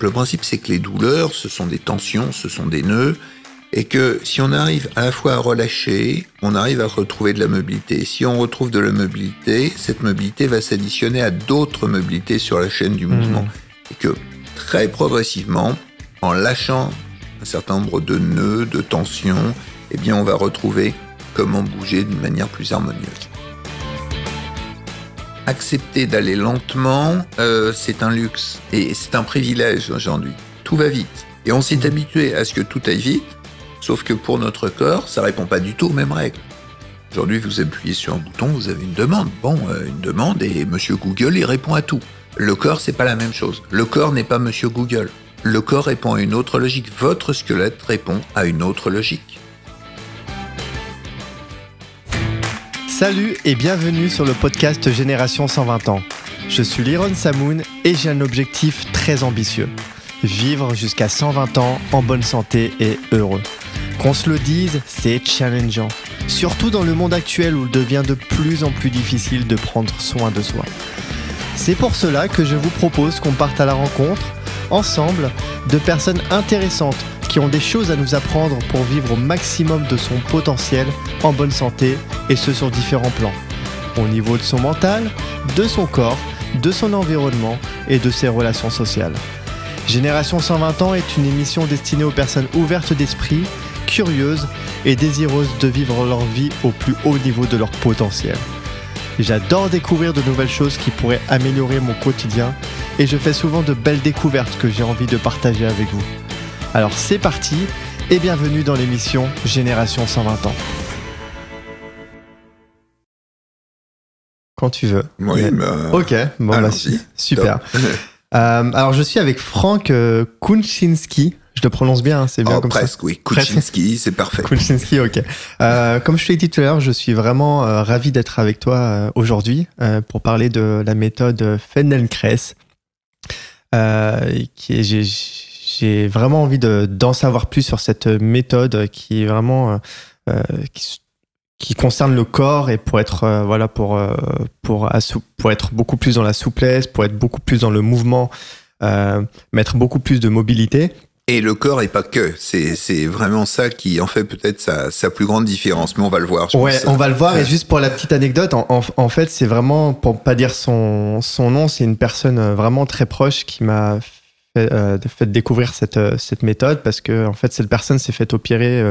Le principe, c'est que les douleurs, ce sont des tensions, ce sont des nœuds, et que si on arrive à la fois à relâcher, on arrive à retrouver de la mobilité. Si on retrouve de la mobilité, cette mobilité va s'additionner à d'autres mobilités sur la chaîne du mouvement. Et que très progressivement, en lâchant un certain nombre de nœuds, de tensions, eh bien, on va retrouver comment bouger d'une manière plus harmonieuse. Accepter d'aller lentement, c'est un luxe et c'est un privilège aujourd'hui. Tout va vite. Et on s'est habitué à ce que tout aille vite, sauf que pour notre corps, ça répond pas du tout aux mêmes règles. Aujourd'hui, vous appuyez sur un bouton, vous avez une demande. Une demande et Monsieur Google, il répond à tout. Le corps, c'est pas la même chose. Le corps n'est pas Monsieur Google. Le corps répond à une autre logique. Votre squelette répond à une autre logique. Salut et bienvenue sur le podcast Génération 120 ans. Je suis Liron Samoun et j'ai un objectif très ambitieux. Vivre jusqu'à 120 ans en bonne santé et heureux. Qu'on se le dise, c'est challengeant. Surtout dans le monde actuel où il devient de plus en plus difficile de prendre soin de soi. C'est pour cela que je vous propose qu'on parte à la rencontre, ensemble, de personnes intéressantes qui ont des choses à nous apprendre pour vivre au maximum de son potentiel en bonne santé, et ce sur différents plans. Au niveau de son mental, de son corps, de son environnement et de ses relations sociales. Génération 120 ans est une émission destinée aux personnes ouvertes d'esprit, curieuses et désireuses de vivre leur vie au plus haut niveau de leur potentiel. J'adore découvrir de nouvelles choses qui pourraient améliorer mon quotidien et je fais souvent de belles découvertes que j'ai envie de partager avec vous. Alors c'est parti et bienvenue dans l'émission Génération 120 ans. Quand tu veux. Oui, Ok, bon bah super. Alors je suis avec Franck Kuczynski. Je le prononce bien, c'est bien comme presque, ça. Oui, Kuczynski, c'est parfait. Kuczynski, ok. Comme je te l'ai dit tout à l'heure, je suis vraiment ravi d'être avec toi aujourd'hui pour parler de la méthode Feldenkrais. J'ai vraiment envie d'en savoir plus sur cette méthode qui est vraiment qui concerne le corps et pour être pour être beaucoup plus dans la souplesse, pour être beaucoup plus dans le mouvement, mettre beaucoup plus de mobilité. Et le corps et pas que, c'est vraiment ça qui en fait peut-être sa plus grande différence, mais on va le voir. On va le voir. Et juste pour la petite anecdote, en fait, c'est vraiment, pour pas dire son nom, c'est une personne vraiment très proche qui m'a fait découvrir cette méthode, parce que en fait, cette personne s'est fait opérer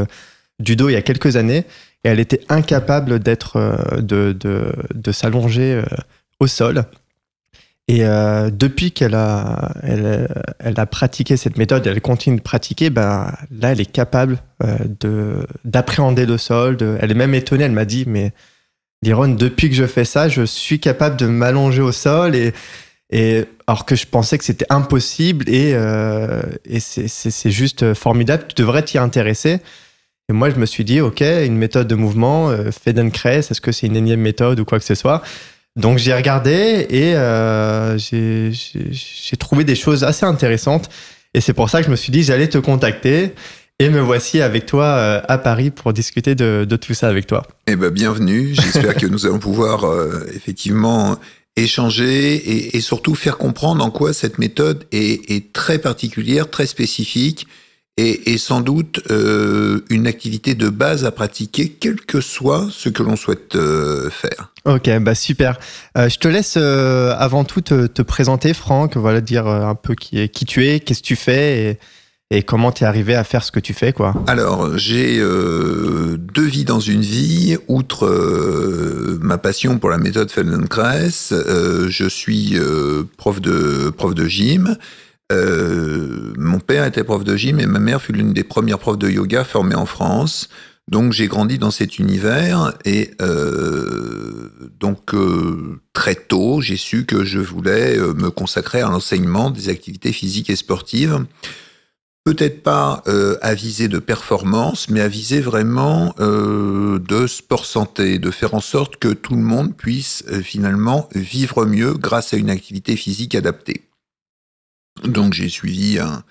du dos il y a quelques années et elle était incapable de s'allonger au sol. Et depuis qu'elle a pratiqué cette méthode, elle continue de pratiquer, là, elle est capable d'appréhender le sol. Elle est même étonnée, elle m'a dit, mais Liron, depuis que je fais ça, je suis capable de m'allonger au sol, et alors que je pensais que c'était impossible, et c'est juste formidable, tu devrais t'y intéresser. Et moi, je me suis dit, ok, une méthode de mouvement, Feldenkrais, est-ce que c'est une énième méthode ou quoi que ce soit ? Donc j'ai regardé et j'ai trouvé des choses assez intéressantes, et c'est pour ça que je me suis dit j'allais te contacter, et me voici avec toi à Paris pour discuter de tout ça avec toi. Eh ben bienvenue, j'espère que nous allons pouvoir effectivement échanger et surtout faire comprendre en quoi cette méthode est très particulière, très spécifique, et sans doute une activité de base à pratiquer, quel que soit ce que l'on souhaite faire. Ok, super. Je te laisse avant tout te présenter, Franck, voilà, dire un peu qui tu es, qu'est-ce que tu fais et comment tu es arrivé à faire ce que tu fais, quoi. Alors, j'ai deux vies dans une vie. Outre ma passion pour la méthode Feldenkrais, je suis prof de gym. Mon père était prof de gym et ma mère fut l'une des premières profs de yoga formées en France. Donc j'ai grandi dans cet univers et très tôt j'ai su que je voulais me consacrer à l'enseignement des activités physiques et sportives. Peut-être pas à viser de performance, mais à viser vraiment de sport santé, de faire en sorte que tout le monde puisse finalement vivre mieux grâce à une activité physique adaptée. Donc j'ai suivi un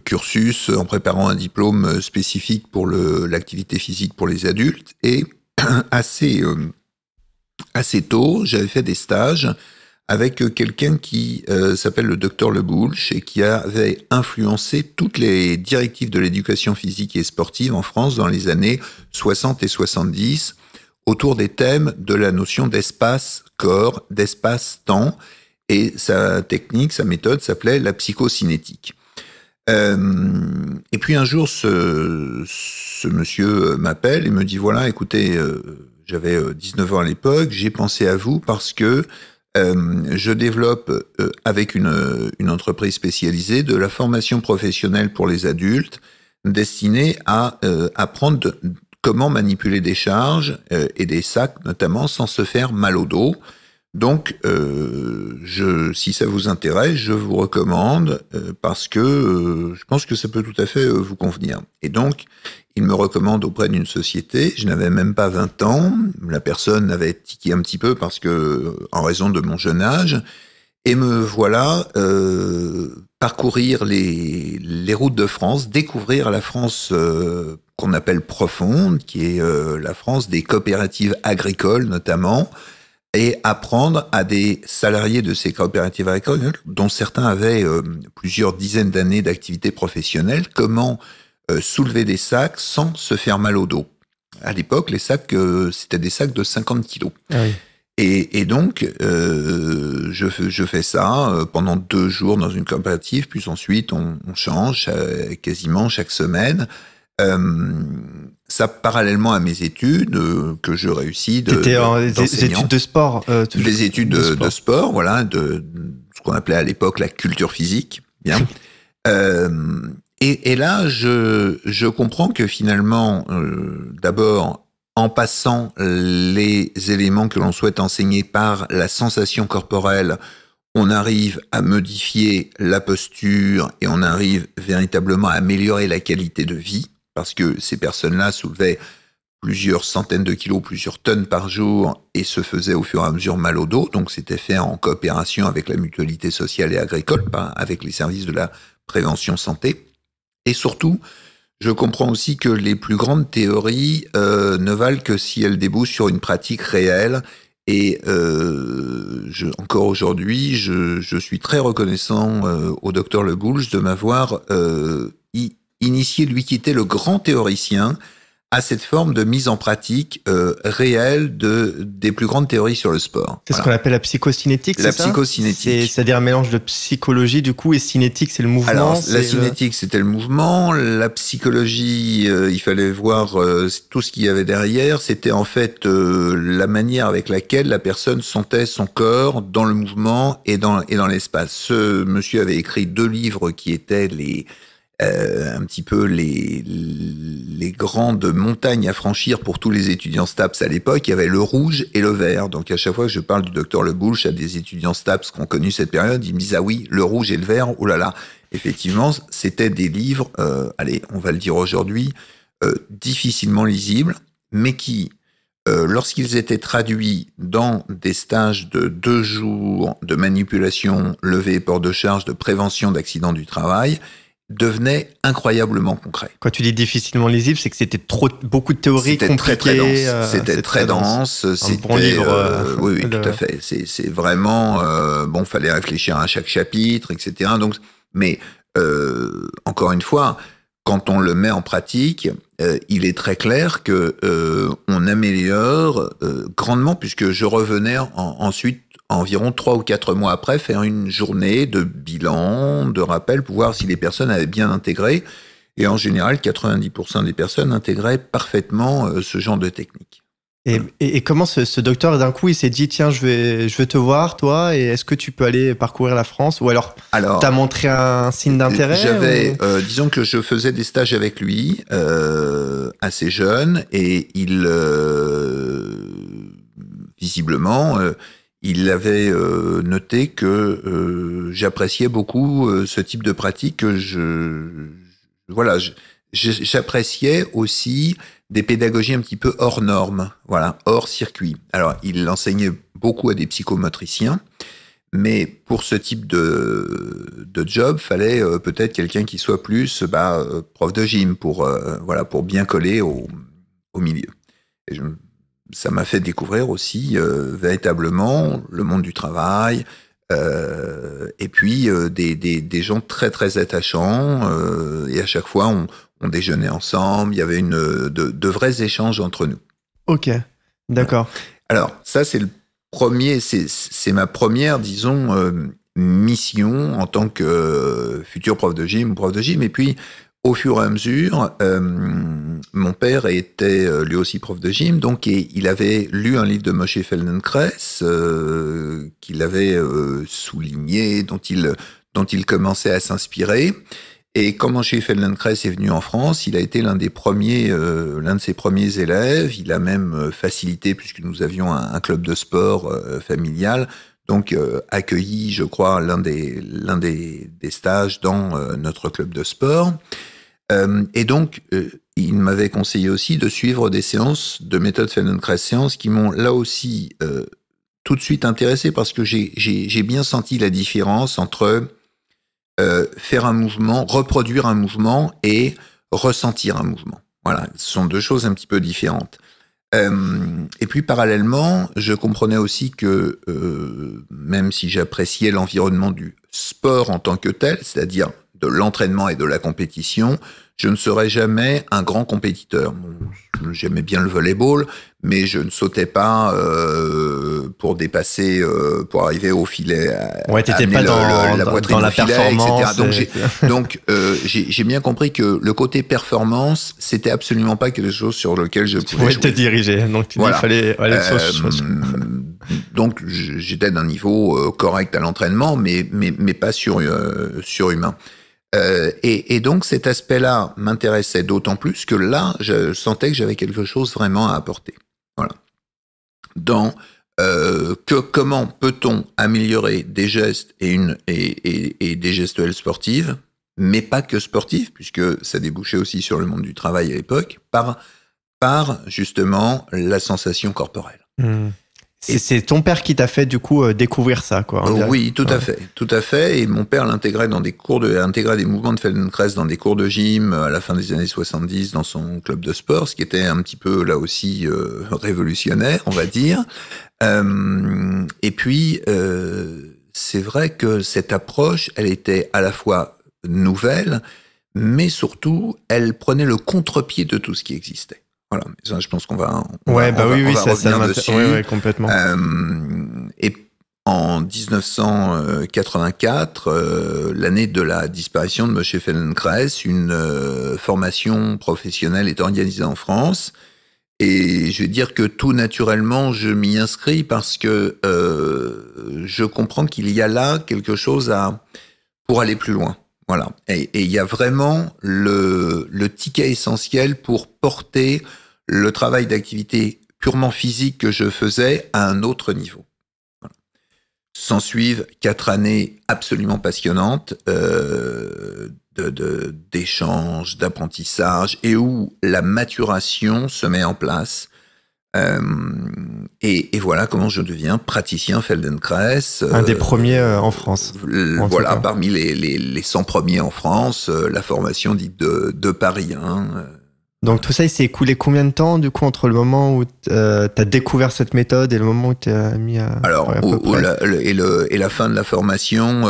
cursus en préparant un diplôme spécifique pour l'activité physique pour les adultes, et assez tôt j'avais fait des stages avec quelqu'un qui s'appelle le docteur Le Boulch et qui avait influencé toutes les directives de l'éducation physique et sportive en France dans les années 60 et 70 autour des thèmes de la notion d'espace-corps, d'espace-temps, et sa technique, sa méthode s'appelait la psychocinétique. Et puis un jour, ce monsieur m'appelle et me dit, voilà, écoutez, j'avais 19 ans à l'époque, j'ai pensé à vous parce que je développe avec une entreprise spécialisée de la formation professionnelle pour les adultes destinée à apprendre comment manipuler des charges et des sacs notamment sans se faire mal au dos. Donc, si ça vous intéresse, je vous recommande parce que je pense que ça peut tout à fait vous convenir. Et donc, il me recommande auprès d'une société. Je n'avais même pas 20 ans. La personne avait tiqué un petit peu parce que, en raison de mon jeune âge. Et me voilà parcourir les routes de France, découvrir la France qu'on appelle profonde, qui est la France des coopératives agricoles notamment, et apprendre à des salariés de ces coopératives agricoles, dont certains avaient plusieurs dizaines d'années d'activité professionnelle, comment soulever des sacs sans se faire mal au dos. À l'époque, les sacs, c'était des sacs de 50 kilos. Ah oui. Et donc, je fais ça pendant 2 jours dans une coopérative, puis ensuite on change quasiment chaque semaine. Ça parallèlement à mes études que je réussis T'étais des études de sport des études de sport, voilà, de ce qu'on appelait à l'époque la culture physique, bien. Et là, je comprends que finalement, d'abord, en passant les éléments que l'on souhaite enseigner par la sensation corporelle, on arrive à modifier la posture et on arrive véritablement à améliorer la qualité de vie, parce que ces personnes-là soulevaient plusieurs centaines de kilos, plusieurs tonnes par jour et se faisaient au fur et à mesure mal au dos. Donc c'était fait en coopération avec la mutualité sociale et agricole, avec les services de la prévention santé. Et surtout, je comprends aussi que les plus grandes théories ne valent que si elles débouchent sur une pratique réelle. Et encore aujourd'hui, je suis très reconnaissant au docteur Le Boulch de m'avoir initié, lui qui était le grand théoricien, à cette forme de mise en pratique réelle des plus grandes théories sur le sport. C'est ce qu'on appelle la psychocinétique, c'est ça ? La psychocinétique. C'est-à-dire un mélange de psychologie, du coup, et cinétique, c'est le mouvement. Alors, la cinétique, c'était le mouvement. La psychologie, il fallait voir tout ce qu'il y avait derrière. C'était en fait la manière avec laquelle la personne sentait son corps dans le mouvement et dans l'espace. Ce monsieur avait écrit 2 livres qui étaient un petit peu les grandes montagnes à franchir pour tous les étudiants STAPS à l'époque. Il y avait le rouge et le vert. Donc à chaque fois que je parle du docteur Le Boulch à des étudiants STAPS qui ont connu cette période, ils me disent « Ah oui, le rouge et le vert, oh là là !» Effectivement, c'était des livres, allez, on va le dire aujourd'hui, difficilement lisibles, mais qui, lorsqu'ils étaient traduits dans des stages de 2 jours de manipulation, levée et port de charge, de prévention d'accidents du travail, devenait incroyablement concret. Quand tu dis difficilement lisible, c'est que c'était beaucoup de théories compliquées. C'était très dense. C'était un bon livre. Oui, tout à fait. C'est vraiment fallait réfléchir à chaque chapitre, etc. Donc, mais encore une fois, quand on le met en pratique, il est très clair que on améliore grandement, puisque je revenais ensuite environ 3 ou 4 mois après, faire une journée de bilan, de rappel, pour voir si les personnes avaient bien intégré. Et en général, 90% des personnes intégraient parfaitement ce genre de technique. Et comment ce docteur, d'un coup, il s'est dit, tiens, je vais te voir, toi, et est-ce que tu peux aller parcourir la France ? Ou alors t'as montré un signe d'intérêt ? Disons que je faisais des stages avec lui, assez jeune, et il, visiblement... il avait noté que j'appréciais beaucoup ce type de pratique, que j'appréciais aussi des pédagogies un petit peu hors normes, voilà, hors circuit. Alors, il enseignait beaucoup à des psychomotriciens, mais pour ce type de job, fallait peut-être quelqu'un qui soit plus prof de gym pour bien coller au milieu. Et ça m'a fait découvrir aussi véritablement le monde du travail, et puis des gens très très attachants, et à chaque fois on déjeunait ensemble, il y avait de vrais échanges entre nous. Ok, d'accord. Alors ça c'est le premier, c'est ma première, disons, mission en tant que futur prof de gym, et puis au fur et à mesure, mon père était lui aussi prof de gym, donc il avait lu un livre de Moshe Feldenkrais qu'il avait souligné, dont il commençait à s'inspirer. Et quand Moshe Feldenkrais est venu en France, il a été l'un de ses premiers élèves. Il a même facilité, puisque nous avions un club de sport familial, donc accueilli, je crois, l'un des stages dans notre club de sport. Et donc, il m'avait conseillé aussi de suivre des séances de méthode Feldenkrais, séances qui m'ont là aussi tout de suite intéressé, parce que j'ai bien senti la différence entre faire un mouvement, reproduire un mouvement et ressentir un mouvement. Voilà, ce sont deux choses un petit peu différentes. Et puis parallèlement, je comprenais aussi que même si j'appréciais l'environnement du sport en tant que tel, c'est-à-dire de l'entraînement et de la compétition, je ne serais jamais un grand compétiteur. Bon, j'aimais bien le volleyball, mais je ne sautais pas pour dépasser, pour arriver au filet. Ouais, t'étais pas dans la performance, etc. Donc j'ai bien compris que le côté performance, c'était absolument pas quelque chose sur lequel je pouvais jouer. Te diriger. Donc tu dis, il fallait aller donc j'étais d'un niveau correct à l'entraînement, mais pas surhumain. Et donc cet aspect-là m'intéressait d'autant plus que là, je sentais que j'avais quelque chose vraiment à apporter. Voilà. Dans comment peut-on améliorer des gestes et des gestuelles sportives, mais pas que sportives, puisque ça débouchait aussi sur le monde du travail à l'époque, par justement la sensation corporelle. C'est ton père qui t'a fait du coup découvrir ça, quoi. Oui, tout à fait. Et mon père l'intégrait intégrait des mouvements de Feldenkrais dans des cours de gym à la fin des années 70 dans son club de sport, ce qui était un petit peu là aussi révolutionnaire, on va dire. Et puis c'est vrai que cette approche, elle était à la fois nouvelle, mais surtout, elle prenait le contre-pied de tout ce qui existait. Voilà, ça, je pense qu'on va revenir dessus. Oui, complètement. Et en 1984, l'année de la disparition de Moshe Feldenkrais, une formation professionnelle est organisée en France. Et je vais dire que tout naturellement, je m'y inscris parce que je comprends qu'il y a là quelque chose pour aller plus loin. Voilà. Et il y a vraiment le ticket essentiel pour porter le travail d'activité purement physique que je faisais à un autre niveau. Voilà. S'en suivent 4 années absolument passionnantes d'échanges, d'apprentissage, et où la maturation se met en place. Et voilà comment je deviens praticien Feldenkrais. Un des premiers en France. Voilà, parmi les 100 premiers en France, la formation dite de Paris. Donc tout ça, il s'est écoulé combien de temps, du coup, entre le moment où tu as découvert cette méthode et le moment où tu as mis à... Alors, et la fin de la formation,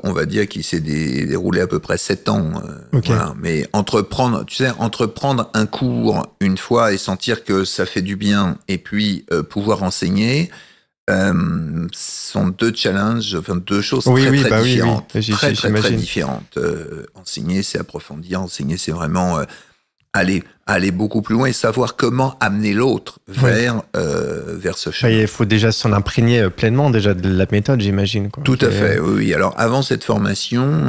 on va dire qu'il s'est déroulé à peu près 7 ans. Okay. Voilà. Mais entreprendre un cours une fois et sentir que ça fait du bien, et puis pouvoir enseigner, sont deux challenges, deux choses très différentes. Oui. Très différentes. Enseigner, c'est approfondir. Enseigner, c'est vraiment... aller beaucoup plus loin et savoir comment amener l'autre vers ce chemin. Il faut déjà s'en imprégner pleinement déjà de la méthode, j'imagine. Quoi. Tout à fait, oui. Alors avant cette formation,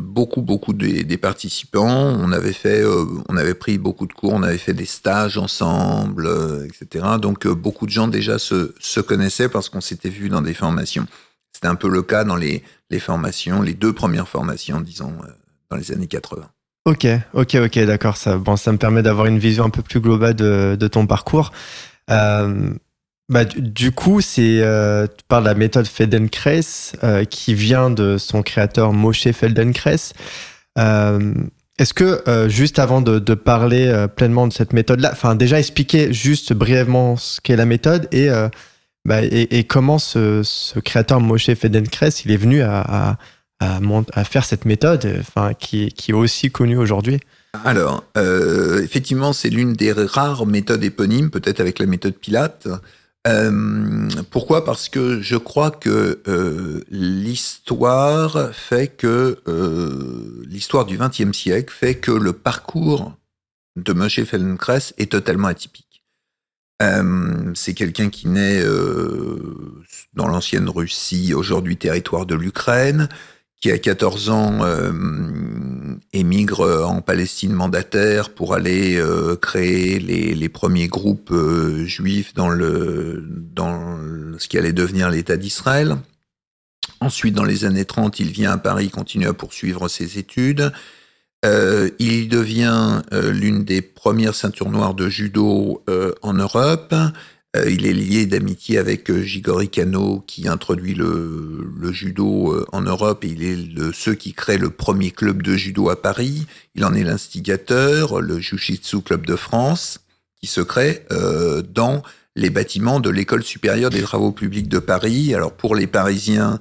beaucoup des participants, on avait pris beaucoup de cours, on avait fait des stages ensemble, etc. Donc beaucoup de gens déjà se connaissaient parce qu'on s'était vus dans des formations. C'était un peu le cas dans les formations, les 2 premières formations, disons, dans les années 80. Ok, d'accord. Ça me permet d'avoir une vision un peu plus globale de ton parcours. Du coup, tu parles de la méthode Feldenkrais qui vient de son créateur Moshe Feldenkrais. Est-ce que, juste avant de parler pleinement de cette méthode-là, enfin déjà expliquer juste brièvement ce qu'est la méthode et comment ce créateur Moshe Feldenkrais, il est venu à faire cette méthode, qui est aussi connue aujourd'hui. Alors, effectivement, c'est l'une des rares méthodes éponymes, peut-être avec la méthode Pilate. Pourquoi ? Parce que je crois que l'histoire du XXe siècle fait que le parcours de Moshe Feldenkrais est totalement atypique. C'est quelqu'un qui naît dans l'ancienne Russie, aujourd'hui territoire de l'Ukraine, qui à 14 ans émigre en Palestine mandataire pour aller créer les premiers groupes juifs dans ce qui allait devenir l'État d'Israël. Ensuite, dans les années 30, il vient à Paris, continue à poursuivre ses études. Il devient l'une des premières ceintures noires de judo en Europe. Il est lié d'amitié avec Jigori Kano qui introduit le judo en Europe et il est ceux qui créent le premier club de judo à Paris. Il en est l'instigateur, le Jiu-Jitsu Club de France, qui se crée dans les bâtiments de l'École supérieure des travaux publics de Paris. Alors pour les Parisiens,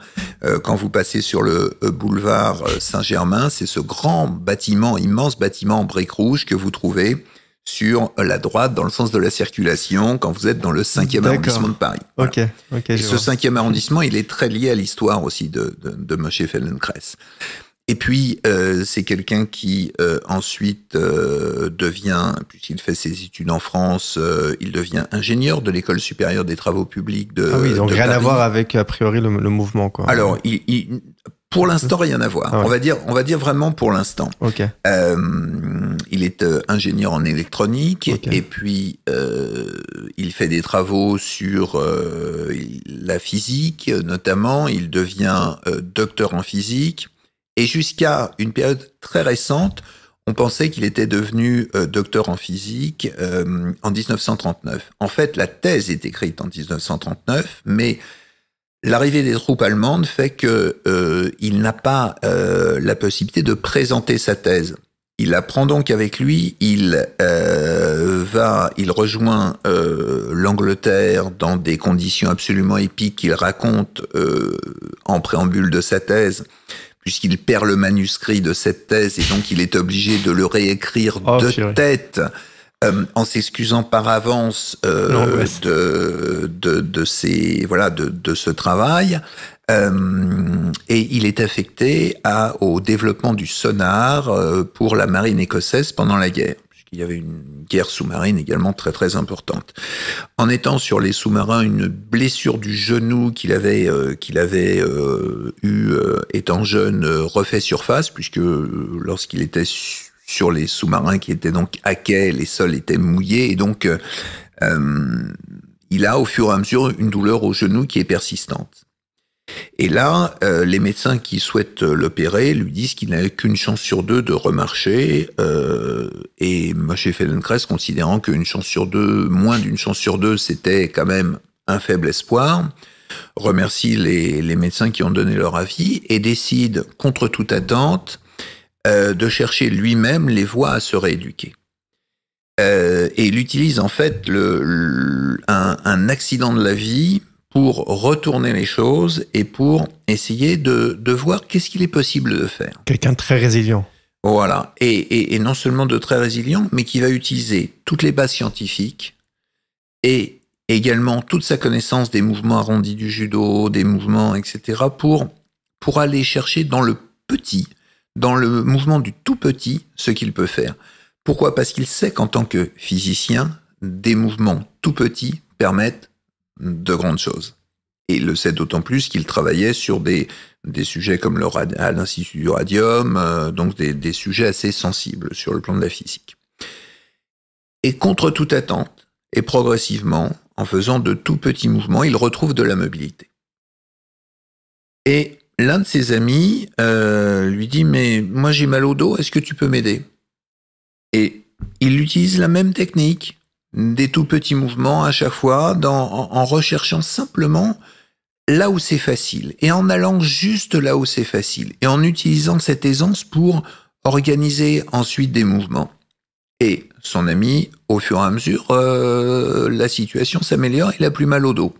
quand vous passez sur le boulevard Saint-Germain, c'est ce grand bâtiment, immense bâtiment en briques rouges que vous trouvez sur la droite, dans le sens de la circulation, quand vous êtes dans le 5e arrondissement de Paris. Voilà. Ok. Et ce 5e arrondissement, il est très lié à l'histoire aussi de Moshe Feldenkrais. Et puis, c'est quelqu'un qui ensuite devient, puisqu'il fait ses études en France, il devient ingénieur de l'École supérieure des travaux publics de Ah oui, donc rien Paris. à voir avec, a priori, le mouvement, quoi. Alors, pour l'instant, rien à voir. Ah ouais. On va dire vraiment pour l'instant. Ok. Il est ingénieur en électronique et puis il fait des travaux sur la physique, notamment. Il devient docteur en physique et jusqu'à une période très récente, on pensait qu'il était devenu docteur en physique en 1939. En fait, la thèse est écrite en 1939, mais l'arrivée des troupes allemandes fait que il n'a pas la possibilité de présenter sa thèse. Il apprend donc avec lui, il rejoint l'Angleterre dans des conditions absolument épiques qu'il raconte en préambule de sa thèse, puisqu'il perd le manuscrit de cette thèse et donc il est obligé de le réécrire de tête. En s'excusant par avance de ce travail, et il est affecté au développement du sonar pour la marine écossaise pendant la guerre, puisqu'il y avait une guerre sous-marine également très très importante. En étant sur les sous-marins, une blessure du genou qu'il avait eu étant jeune refait surface, puisque lorsqu'il était sur les sous-marins qui étaient donc à quai, les sols étaient mouillés et donc il a au fur et à mesure une douleur au genou qui est persistante. Et là, les médecins qui souhaitent l'opérer lui disent qu'il n'a qu'une chance sur deux de remarcher et Moshe Feldenkrais, considérant qu'une chance sur deux, moins d'une chance sur deux, c'était quand même un faible espoir, remercie les médecins qui ont donné leur avis et décide, contre toute attente, de chercher lui-même les voies à se rééduquer. Et il utilise en fait un accident de la vie pour retourner les choses et pour essayer de voir qu'est-ce qu'il est possible de faire. Quelqu'un de très résilient. Voilà. Et non seulement de très résilient, mais qui va utiliser toutes les bases scientifiques et également toute sa connaissance des mouvements arrondis du judo, des mouvements, etc., pour aller chercher dans le petit, dans le mouvement du tout petit, ce qu'il peut faire. Pourquoi ? Parce qu'il sait qu'en tant que physicien, des mouvements tout petits permettent de grandes choses. Et il le sait d'autant plus qu'il travaillait sur des sujets comme à l'Institut du Radium, donc des sujets assez sensibles sur le plan de la physique. Et contre toute attente, et progressivement, en faisant de tout petits mouvements, il retrouve de la mobilité. Et l'un de ses amis lui dit « Mais moi j'ai mal au dos, est-ce que tu peux m'aider ?» Et il utilise la même technique, des tout petits mouvements à chaque fois, en recherchant simplement là où c'est facile, et en allant juste là où c'est facile, et en utilisant cette aisance pour organiser ensuite des mouvements. Et son ami, au fur et à mesure, la situation s'améliore, il a plus mal au dos.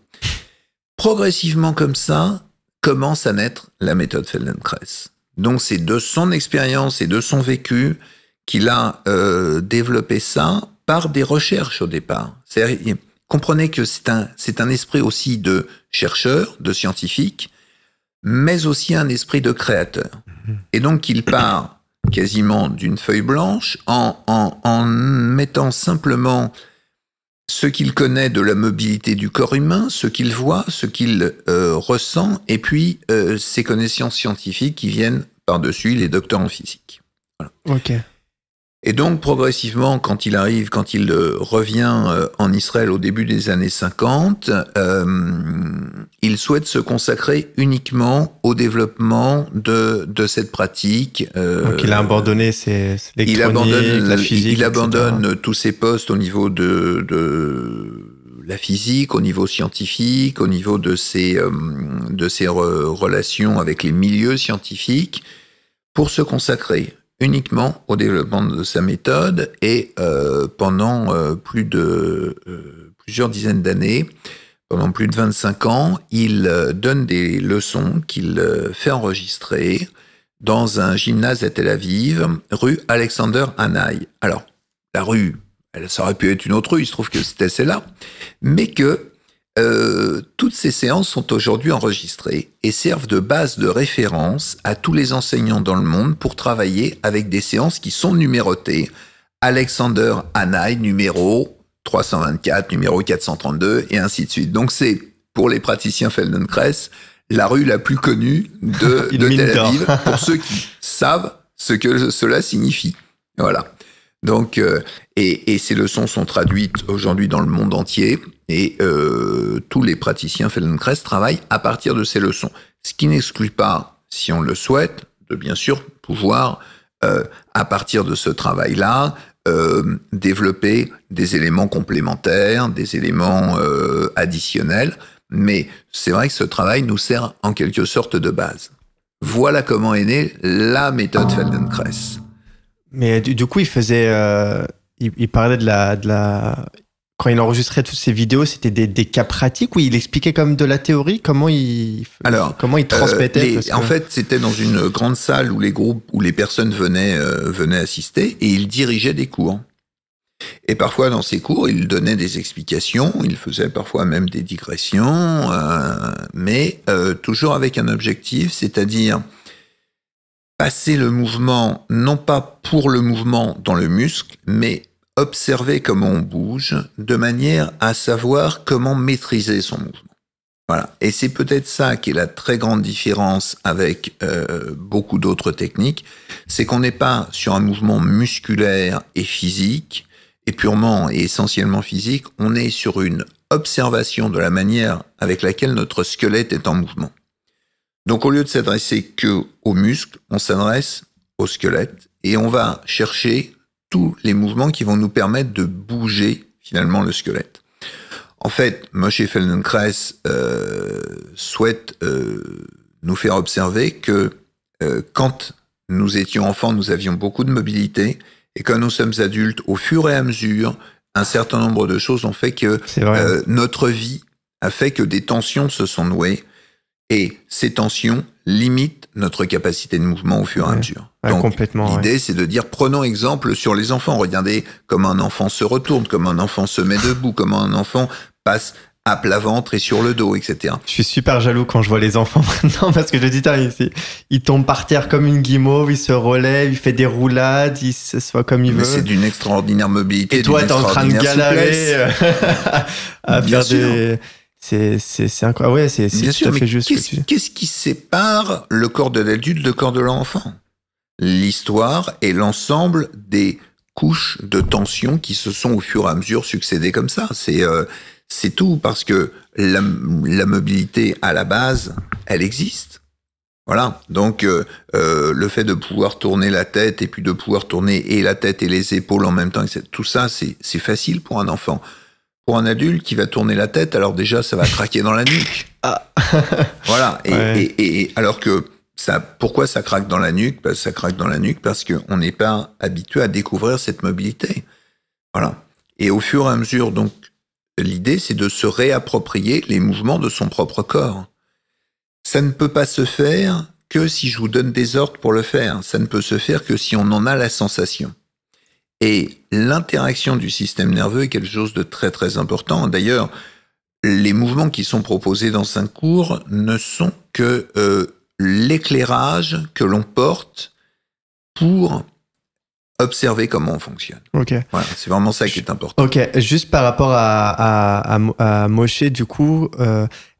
Progressivement comme ça, commence à naître la méthode Feldenkrais. Donc c'est de son expérience et de son vécu qu'il a développé ça par des recherches au départ. Comprenez que c'est un esprit aussi de chercheur, de scientifique, mais aussi un esprit de créateur. Et donc il part quasiment d'une feuille blanche en mettant simplement ce qu'il connaît de la mobilité du corps humain, ce qu'il voit, ce qu'il ressent, et puis ses connaissances scientifiques qui viennent par-dessus, les docteurs en physique. Voilà. Ok. Et donc, progressivement, quand il revient en Israël au début des années 50, il souhaite se consacrer uniquement au développement de cette pratique. Donc, il a abandonné l'électronique, la physique, il abandonne tous ses postes au niveau de la physique, au niveau scientifique, au niveau de ses relations avec les milieux scientifiques, pour se consacrer uniquement au développement de sa méthode et pendant plusieurs dizaines d'années, pendant plus de 25 ans, il donne des leçons qu'il fait enregistrer dans un gymnase à Tel Aviv, rue Alexander Hanai. Alors, la rue, ça aurait pu être une autre rue, il se trouve que c'était celle-là, mais que toutes ces séances sont aujourd'hui enregistrées et servent de base de référence à tous les enseignants dans le monde pour travailler avec des séances qui sont numérotées. Alexander Hanai, numéro 324, numéro 432, et ainsi de suite. Donc c'est, pour les praticiens Feldenkrais, la rue la plus connue de Tel Aviv, pour ceux qui savent ce que cela signifie. Voilà. Donc, et ces leçons sont traduites aujourd'hui dans le monde entier, et tous les praticiens Feldenkrais travaillent à partir de ces leçons. Ce qui n'exclut pas, si on le souhaite, de bien sûr pouvoir, à partir de ce travail-là, développer des éléments complémentaires, des éléments additionnels. Mais c'est vrai que ce travail nous sert en quelque sorte de base. Voilà comment est née la méthode Feldenkrais. Mais du coup, il faisait, il parlait de la, quand il enregistrait toutes ces vidéos, c'était des cas pratiques où il expliquait comme de la théorie, comment il transmettait. En fait, c'était dans une grande salle où les personnes venaient assister, et il dirigeait des cours. Et parfois, dans ces cours, il donnait des explications, il faisait parfois même des digressions, mais toujours avec un objectif, c'est-à-dire passer le mouvement, non pas pour le mouvement dans le muscle, mais observer comment on bouge, de manière à savoir comment maîtriser son mouvement. Voilà. Et c'est peut-être ça qui est la très grande différence avec beaucoup d'autres techniques, c'est qu'on n'est pas sur un mouvement musculaire et physique, et purement et essentiellement physique, on est sur une observation de la manière avec laquelle notre squelette est en mouvement. Donc, au lieu de s'adresser que aux muscles, on s'adresse au squelette et on va chercher tous les mouvements qui vont nous permettre de bouger finalement le squelette. En fait, Moshe Feldenkrais souhaite nous faire observer que quand nous étions enfants, nous avions beaucoup de mobilité, et quand nous sommes adultes, au fur et à mesure, un certain nombre de choses ont fait que notre vie a fait que des tensions se sont nouées. Et ces tensions limitent notre capacité de mouvement au fur et à mesure. Donc, complètement, l'idée, c'est de dire, prenons exemple sur les enfants. Regardez comment un enfant se retourne, comment un enfant se met debout, comment un enfant passe à plat ventre et sur le dos, etc. Je suis super jaloux quand je vois les enfants maintenant, parce que je dis, il tombe par terre comme une guimauve, il se relève, il fait des roulades, il se soit comme il veut. Mais c'est d'une extraordinaire mobilité. Et toi, t'es en train de galérer à faire des... C'est incroyable. Ouais, c'est bien tout sûr, à fait juste. Qu'est-ce qui sépare le corps de l'adulte du corps de l'enfant ? L'histoire et l'ensemble des couches de tension qui se sont au fur et à mesure succédées comme ça. C'est tout, parce que la mobilité à la base, elle existe. Voilà. Donc le fait de pouvoir tourner la tête et puis de pouvoir tourner et la tête et les épaules en même temps, tout ça, c'est facile pour un enfant. Pour un adulte qui va tourner la tête, alors déjà, ça va craquer dans la nuque. Ah. Voilà. Et alors que pourquoi ça craque dans la nuque? Ça craque dans la nuque parce qu'on n'est pas habitué à découvrir cette mobilité. Voilà. Et au fur et à mesure, donc, l'idée, c'est de se réapproprier les mouvements de son propre corps. Ça ne peut pas se faire que si je vous donne des ordres pour le faire. Ça ne peut se faire que si on en a la sensation. Et l'interaction du système nerveux est quelque chose de très très important. D'ailleurs, les mouvements qui sont proposés dans un cours ne sont que l'éclairage que l'on porte pour observer comment on fonctionne. Ok. Voilà, c'est vraiment ça qui est important. Ok, juste par rapport à Moshe, du coup,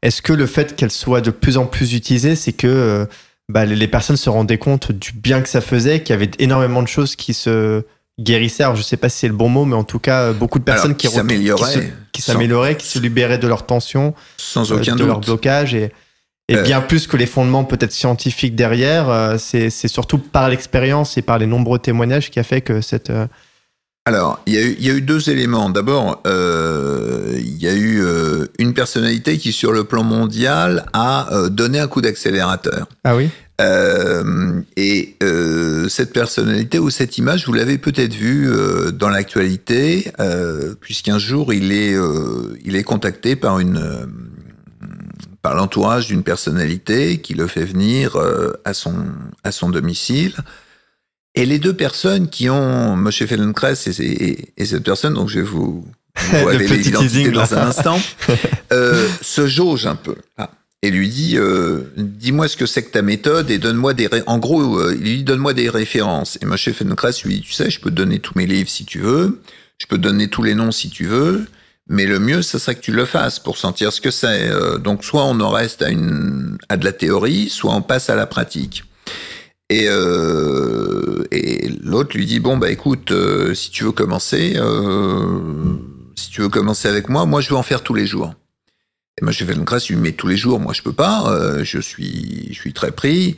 est-ce que le fait qu'elle soit de plus en plus utilisée, c'est que les personnes se rendaient compte du bien que ça faisait, qu'il y avait énormément de choses qui se guérissaient? Alors, je ne sais pas si c'est le bon mot, mais en tout cas, beaucoup de personnes qui s'amélioraient, qui se libéraient de leur tension, sans aucun de doute. Leur blocage et bien plus que les fondements peut-être scientifiques derrière, c'est surtout par l'expérience et par les nombreux témoignages qui a fait que cette... Alors, il y a eu deux éléments. D'abord, il y a eu une personnalité qui, sur le plan mondial, a donné un coup d'accélérateur. Ah oui? Cette personnalité ou cette image, vous l'avez peut-être vue dans l'actualité, puisqu'un jour, il est contacté par l'entourage d'une personnalité qui le fait venir à son domicile. Et les deux personnes qui ont Moshe Feldenkrais et cette personne, donc je vais vous révéler l'identité dans un instant, se jaugent un peu. Et lui dit, dis-moi ce que c'est que ta méthode et donne-moi il lui dit, donne-moi des références. Et Moshe Feldenkrais lui dit, tu sais, je peux te donner tous mes livres si tu veux, je peux te donner tous les noms si tu veux, mais le mieux, ce serait que tu le fasses pour sentir ce que c'est. Donc, soit on en reste à de la théorie, soit on passe à la pratique. Et l'autre lui dit, écoute, si tu veux commencer avec moi je veux en faire tous les jours. Et moi, je fais une grâce, lui dit, mais tous les jours, moi, je peux pas, je suis très pris.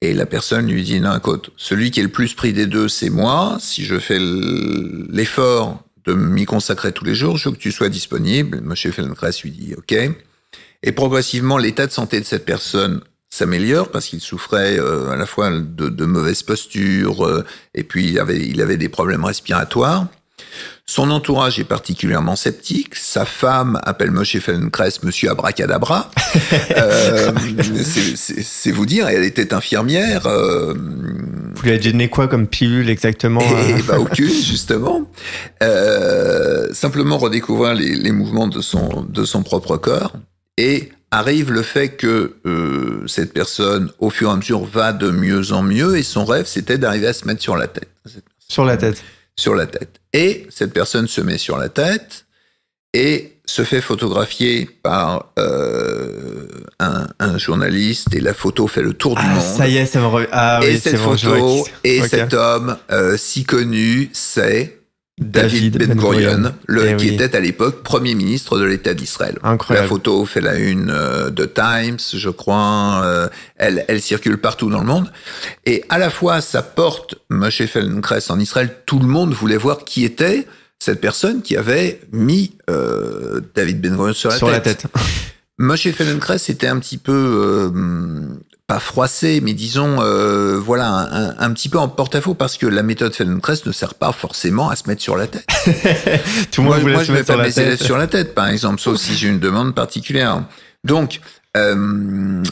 Et la personne lui dit, non, écoute, celui qui est le plus pris des deux, c'est moi. Si je fais l'effort de m'y consacrer tous les jours, je veux que tu sois disponible. M. Feldenkrais lui dit, OK. Et progressivement, l'état de santé de cette personne s'améliore parce qu'il souffrait à la fois de mauvaise posture et puis il avait des problèmes respiratoires. Son entourage est particulièrement sceptique. Sa femme appelle Moshe Feldenkrais Monsieur Abracadabra. C'est vous dire, elle était infirmière. Vous lui avez donné quoi comme pilule exactement? Aucune, justement. Simplement redécouvrir les mouvements de son propre corps. Et arrive le fait que cette personne, au fur et à mesure, va de mieux en mieux. Et son rêve, c'était d'arriver à se mettre sur la tête. Sur la tête. Sur la tête. Et cette personne se met sur la tête et se fait photographier par un journaliste et la photo fait le tour du monde. Ça y est, ça me revient. Et cette photo et cet homme si connu, c'est David Ben-Gurion, qui était à l'époque Premier ministre de l'État d'Israël. Incroyable. La photo fait la une de Times, je crois. Elle circule partout dans le monde. Et à la fois, ça porte Moshe Feldenkrais en Israël. Tout le monde voulait voir qui était cette personne qui avait mis David Ben-Gurion sur la tête. Moshe Feldenkrais était un petit peu... pas froissé, mais disons, un petit peu en porte-à-faux parce que la méthode Feldenkrais ne sert pas forcément à se mettre sur la tête. Tout le monde voulait se mettre sur la tête. Moi, je ne vais pas mes élèves sur la tête, par exemple, sauf si j'ai une demande particulière. Donc,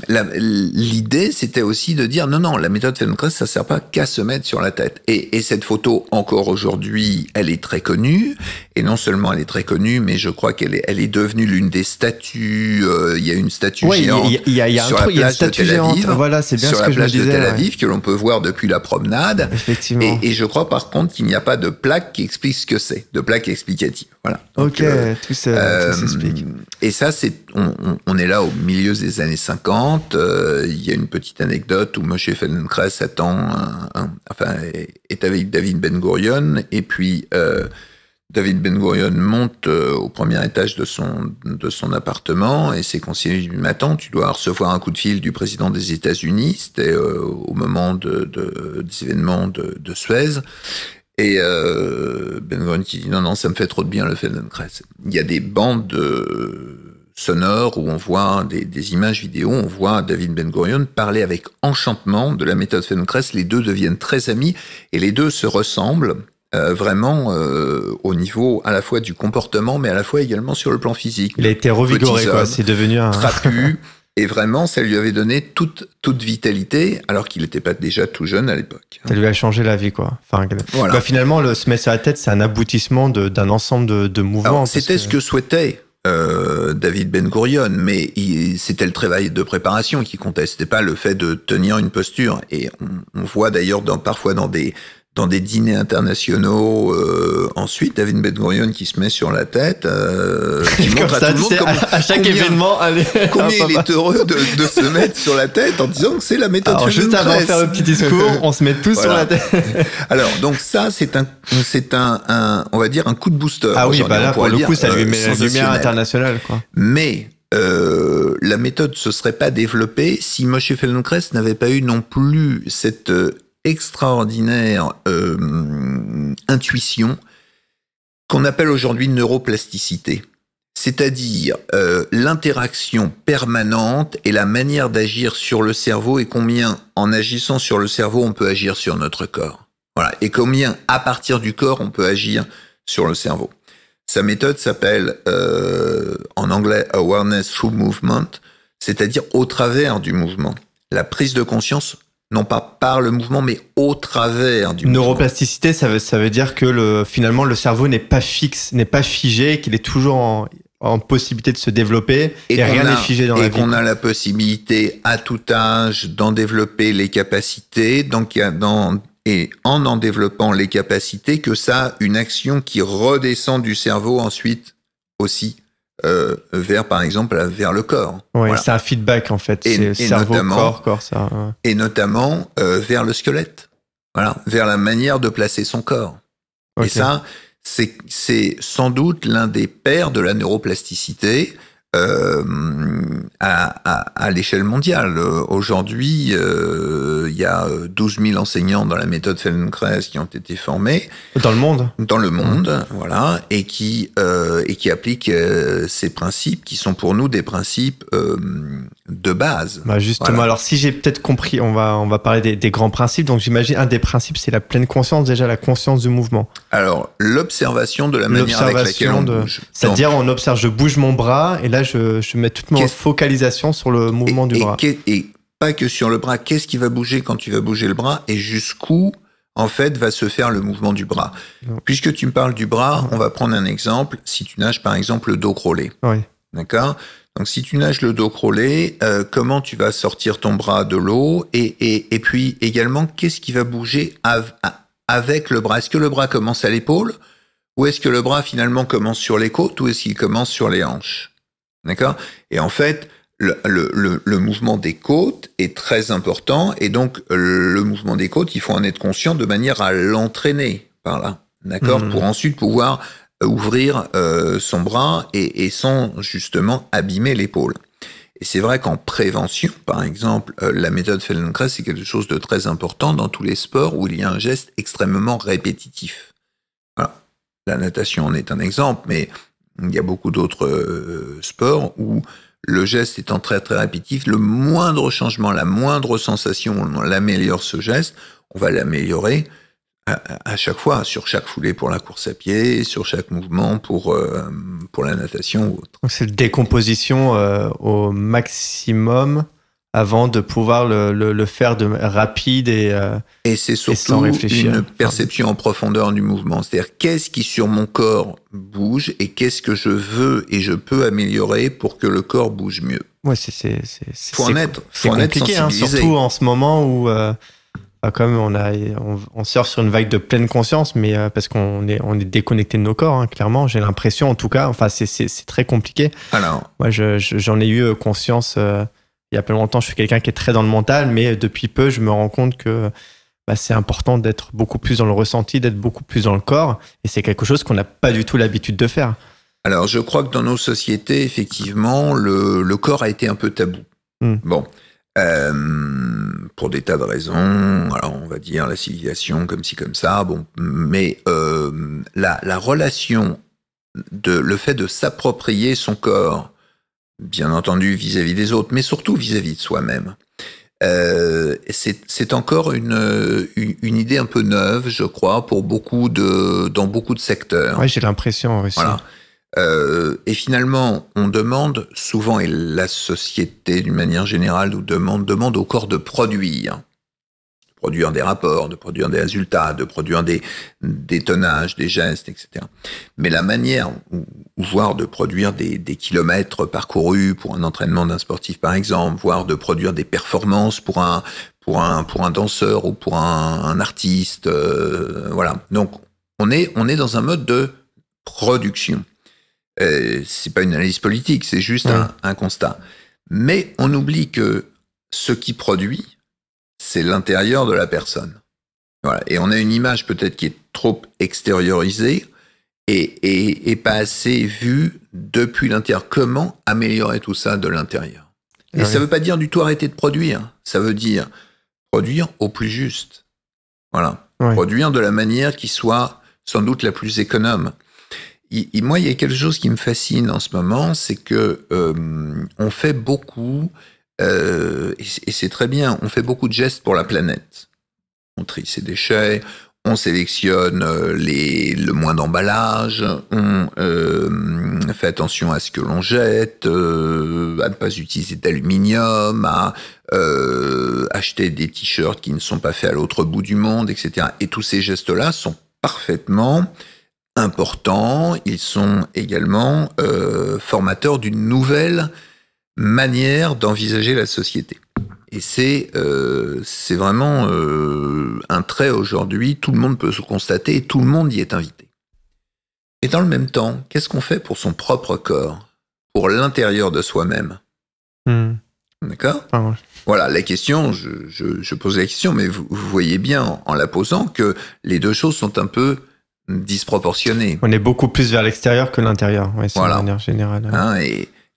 l'idée, c'était aussi de dire non, la méthode Feldenkrais, ça sert pas qu'à se mettre sur la tête. Et cette photo, encore aujourd'hui, elle est très connue. Et non seulement elle est très connue, mais je crois qu'elle est devenue l'une des statues. Il y a une statue géante sur la plage de Tel Aviv. Voilà, c'est bien sur ce la que je me plage disais. de Tel Aviv que l'on peut voir depuis la promenade. Effectivement. Et je crois par contre qu'il n'y a pas de plaque qui explique ce que c'est, de plaque explicative. Voilà. Donc, tout s'explique. Et ça, on est là au milieu des années 50. Il y a une petite anecdote où Moshe Feldenkrais est avec David Ben-Gurion et puis David Ben-Gurion monte au premier étage de son appartement et ses conseillers lui disent « Mais attends, tu dois recevoir un coup de fil du président des États-Unis. » C'était au moment des événements de Suez. Et Ben-Gurion qui dit « Non, ça me fait trop de bien le Feldenkrais. » Il y a des bandes sonores où on voit des images vidéo, on voit David Ben Gurion parler avec enchantement de la méthode Feldenkrais. Les deux deviennent très amis et les deux se ressemblent vraiment au niveau à la fois du comportement, mais à la fois également sur le plan physique. Il a été revigoré, quoi. C'est devenu un trapu. Et vraiment, ça lui avait donné toute vitalité, alors qu'il n'était pas déjà tout jeune à l'époque. Ça lui a changé la vie, quoi. Enfin, voilà. Finalement, le se mettre sur la tête, c'est un aboutissement d'un ensemble de mouvements. Alors, c'était ce que souhaitait David Ben Gurion, mais c'était le travail de préparation qui comptait. C'était pas le fait de tenir une posture. Et on voit d'ailleurs parfois dans des dîners internationaux, ensuite, David Ben Gurion qui se met sur la tête, qui montre à tout le monde à chaque événement, combien il est heureux de se mettre sur la tête en disant que c'est la méthode Feldenkrais. Juste avant de faire le petit discours, on se met tous sur la tête. Alors, donc ça, c'est un, on va dire, un coup de booster. Ah oui, là, pour le coup, ça lui met la lumière internationale, quoi. Mais, la méthode se serait pas développée si Moshe Feldenkrais n'avait pas eu non plus cette extraordinaire intuition qu'on appelle aujourd'hui neuroplasticité, c'est-à-dire l'interaction permanente et la manière d'agir sur le cerveau et combien en agissant sur le cerveau on peut agir sur notre corps. Voilà, et combien à partir du corps on peut agir sur le cerveau. Sa méthode s'appelle en anglais Awareness Through Movement, c'est-à-dire au travers du mouvement. La prise de conscience non pas par le mouvement, mais au travers du mouvement. Neuroplasticité, ça veut dire que finalement, le cerveau n'est pas fixe, n'est pas figé, qu'il est toujours en possibilité de se développer et rien n'est figé dans la vie. Et qu'on a la possibilité, à tout âge, d'en développer les capacités, et en développant les capacités, que ça a une action qui redescend du cerveau ensuite aussi. Vers, par exemple, vers le corps. Oui, voilà. C'est un feedback, en fait. C'est cerveau, corps, ça. Ouais. Et notamment vers le squelette. Voilà, vers la manière de placer son corps. Okay. Et ça, c'est sans doute l'un des pères de la neuroplasticité à l'échelle mondiale. Aujourd'hui, il y a 12 000 enseignants dans la méthode Feldenkrais qui ont été formés. Dans le monde ? Dans le monde, voilà, et qui appliquent ces principes qui sont pour nous des principes de base. Bah justement, voilà. Alors si j'ai peut-être compris, on va parler des grands principes. Donc j'imagine un des principes, c'est la pleine conscience, déjà la conscience du mouvement. Alors l'observation de la manière avec laquelle on bouge. C'est-à-dire on observe, je bouge mon bras et là je mets toute ma focalisation sur le mouvement du bras. Et pas que sur le bras. Qu'est-ce qui va bouger quand tu vas bouger le bras et jusqu'où en fait va se faire le mouvement du bras. Puisque tu me parles du bras, on va prendre un exemple. Si tu nages par exemple le dos crawlé, oui. D'accord ? Donc si tu nages le dos crawlé, comment tu vas sortir ton bras de l'eau et puis également qu'est-ce qui va bouger avec le bras ? Est-ce que le bras commence à l'épaule ou est-ce que le bras finalement commence sur les côtes ou est-ce qu'il commence sur les hanches ? D'accord ? Et en fait, le mouvement des côtes est très important et donc le mouvement des côtes, il faut en être conscient de manière à l'entraîner par là, d'accord ? Pour ensuite pouvoir ouvrir son bras et sans justement abîmer l'épaule. Et c'est vrai qu'en prévention, par exemple, la méthode Feldenkrais, c'est quelque chose de très important dans tous les sports où il y a un geste extrêmement répétitif. Voilà. La natation en est un exemple, mais il y a beaucoup d'autres sports où le geste étant très très répétitif, le moindre changement, la moindre sensation, on l'améliore ce geste, on va l'améliorer à chaque fois, sur chaque foulée pour la course à pied, sur chaque mouvement pour la natation ou autre. Donc c'est la décomposition au maximum avant de pouvoir le faire de rapide et c'est surtout une perception en profondeur du mouvement. C'est-à-dire qu'est-ce qui sur mon corps bouge et qu'est-ce que je veux et je peux améliorer pour que le corps bouge mieux. Ouais, faut en être compliqué, hein, surtout en ce moment où comme on surfe sur une vague de pleine conscience, mais parce qu'on est déconnecté de nos corps, hein, clairement. J'ai l'impression, en tout cas. Enfin, c'est très compliqué. Alors, moi, j'en ai eu conscience. Il y a pas longtemps, je suis quelqu'un qui est très dans le mental, mais depuis peu, je me rends compte que c'est important d'être beaucoup plus dans le ressenti, d'être beaucoup plus dans le corps, et c'est quelque chose qu'on n'a pas du tout l'habitude de faire. Alors, je crois que dans nos sociétés, effectivement, le corps a été un peu tabou. Bon. Pour des tas de raisons, alors on va dire la civilisation comme ci comme ça, bon, mais la relation le fait de s'approprier son corps bien entendu vis-à-vis des autres, mais surtout vis-à-vis de soi-même. C'est encore une idée un peu neuve, je crois, dans beaucoup de secteurs. Oui, j'ai l'impression aussi. Voilà. Et finalement, on demande souvent, et la société d'une manière générale nous demande au corps de produire des rapports, de produire des résultats, de produire des tonnages, des gestes, etc. Mais la manière, voire de produire des kilomètres parcourus pour un entraînement d'un sportif, par exemple, voire de produire des performances pour un danseur ou pour un artiste, voilà. Donc, on est dans un mode de production. C'est pas une analyse politique, c'est juste un constat. Mais on oublie que ce qui produit, c'est l'intérieur de la personne. Voilà. Et on a une image peut-être qui est trop extériorisée et pas assez vue depuis l'intérieur. Comment améliorer tout ça de l'intérieur? Et ça veut pas dire du tout arrêter de produire. Ça veut dire produire au plus juste. Voilà. Ouais. Produire de la manière qui soit sans doute la plus économe. Moi, il y a quelque chose qui me fascine en ce moment, c'est que on fait beaucoup, et c'est très bien, on fait beaucoup de gestes pour la planète. On trie ses déchets, on sélectionne le moins d'emballage, on fait attention à ce que l'on jette, à ne pas utiliser d'aluminium, à acheter des t-shirts qui ne sont pas faits à l'autre bout du monde, etc. Et tous ces gestes-là sont parfaitement importants, ils sont également formateurs d'une nouvelle manière d'envisager la société. Et c'est vraiment un trait aujourd'hui, tout le monde peut se constater et tout le monde y est invité. Et dans le même temps, qu'est-ce qu'on fait pour son propre corps, pour l'intérieur de soi-même? D'accord ? Voilà, la question, je pose la question, mais vous voyez bien en la posant que les deux choses sont un peu disproportionnées. On est beaucoup plus vers l'extérieur que l'intérieur, c'est de manière générale. Hein,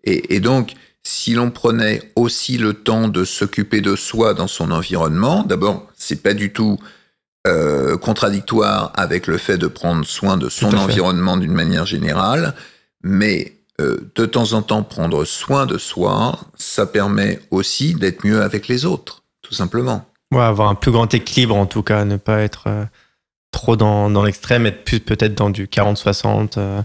et donc, si l'on prenait aussi le temps de s'occuper de soi dans son environnement, d'abord, c'est pas du tout contradictoire avec le fait de prendre soin de son environnement d'une manière générale, mais de temps en temps, prendre soin de soi, ça permet aussi d'être mieux avec les autres, tout simplement. Ouais, avoir un plus grand équilibre en tout cas, ne pas être trop dans l'extrême, être plus peut-être dans du 40-60.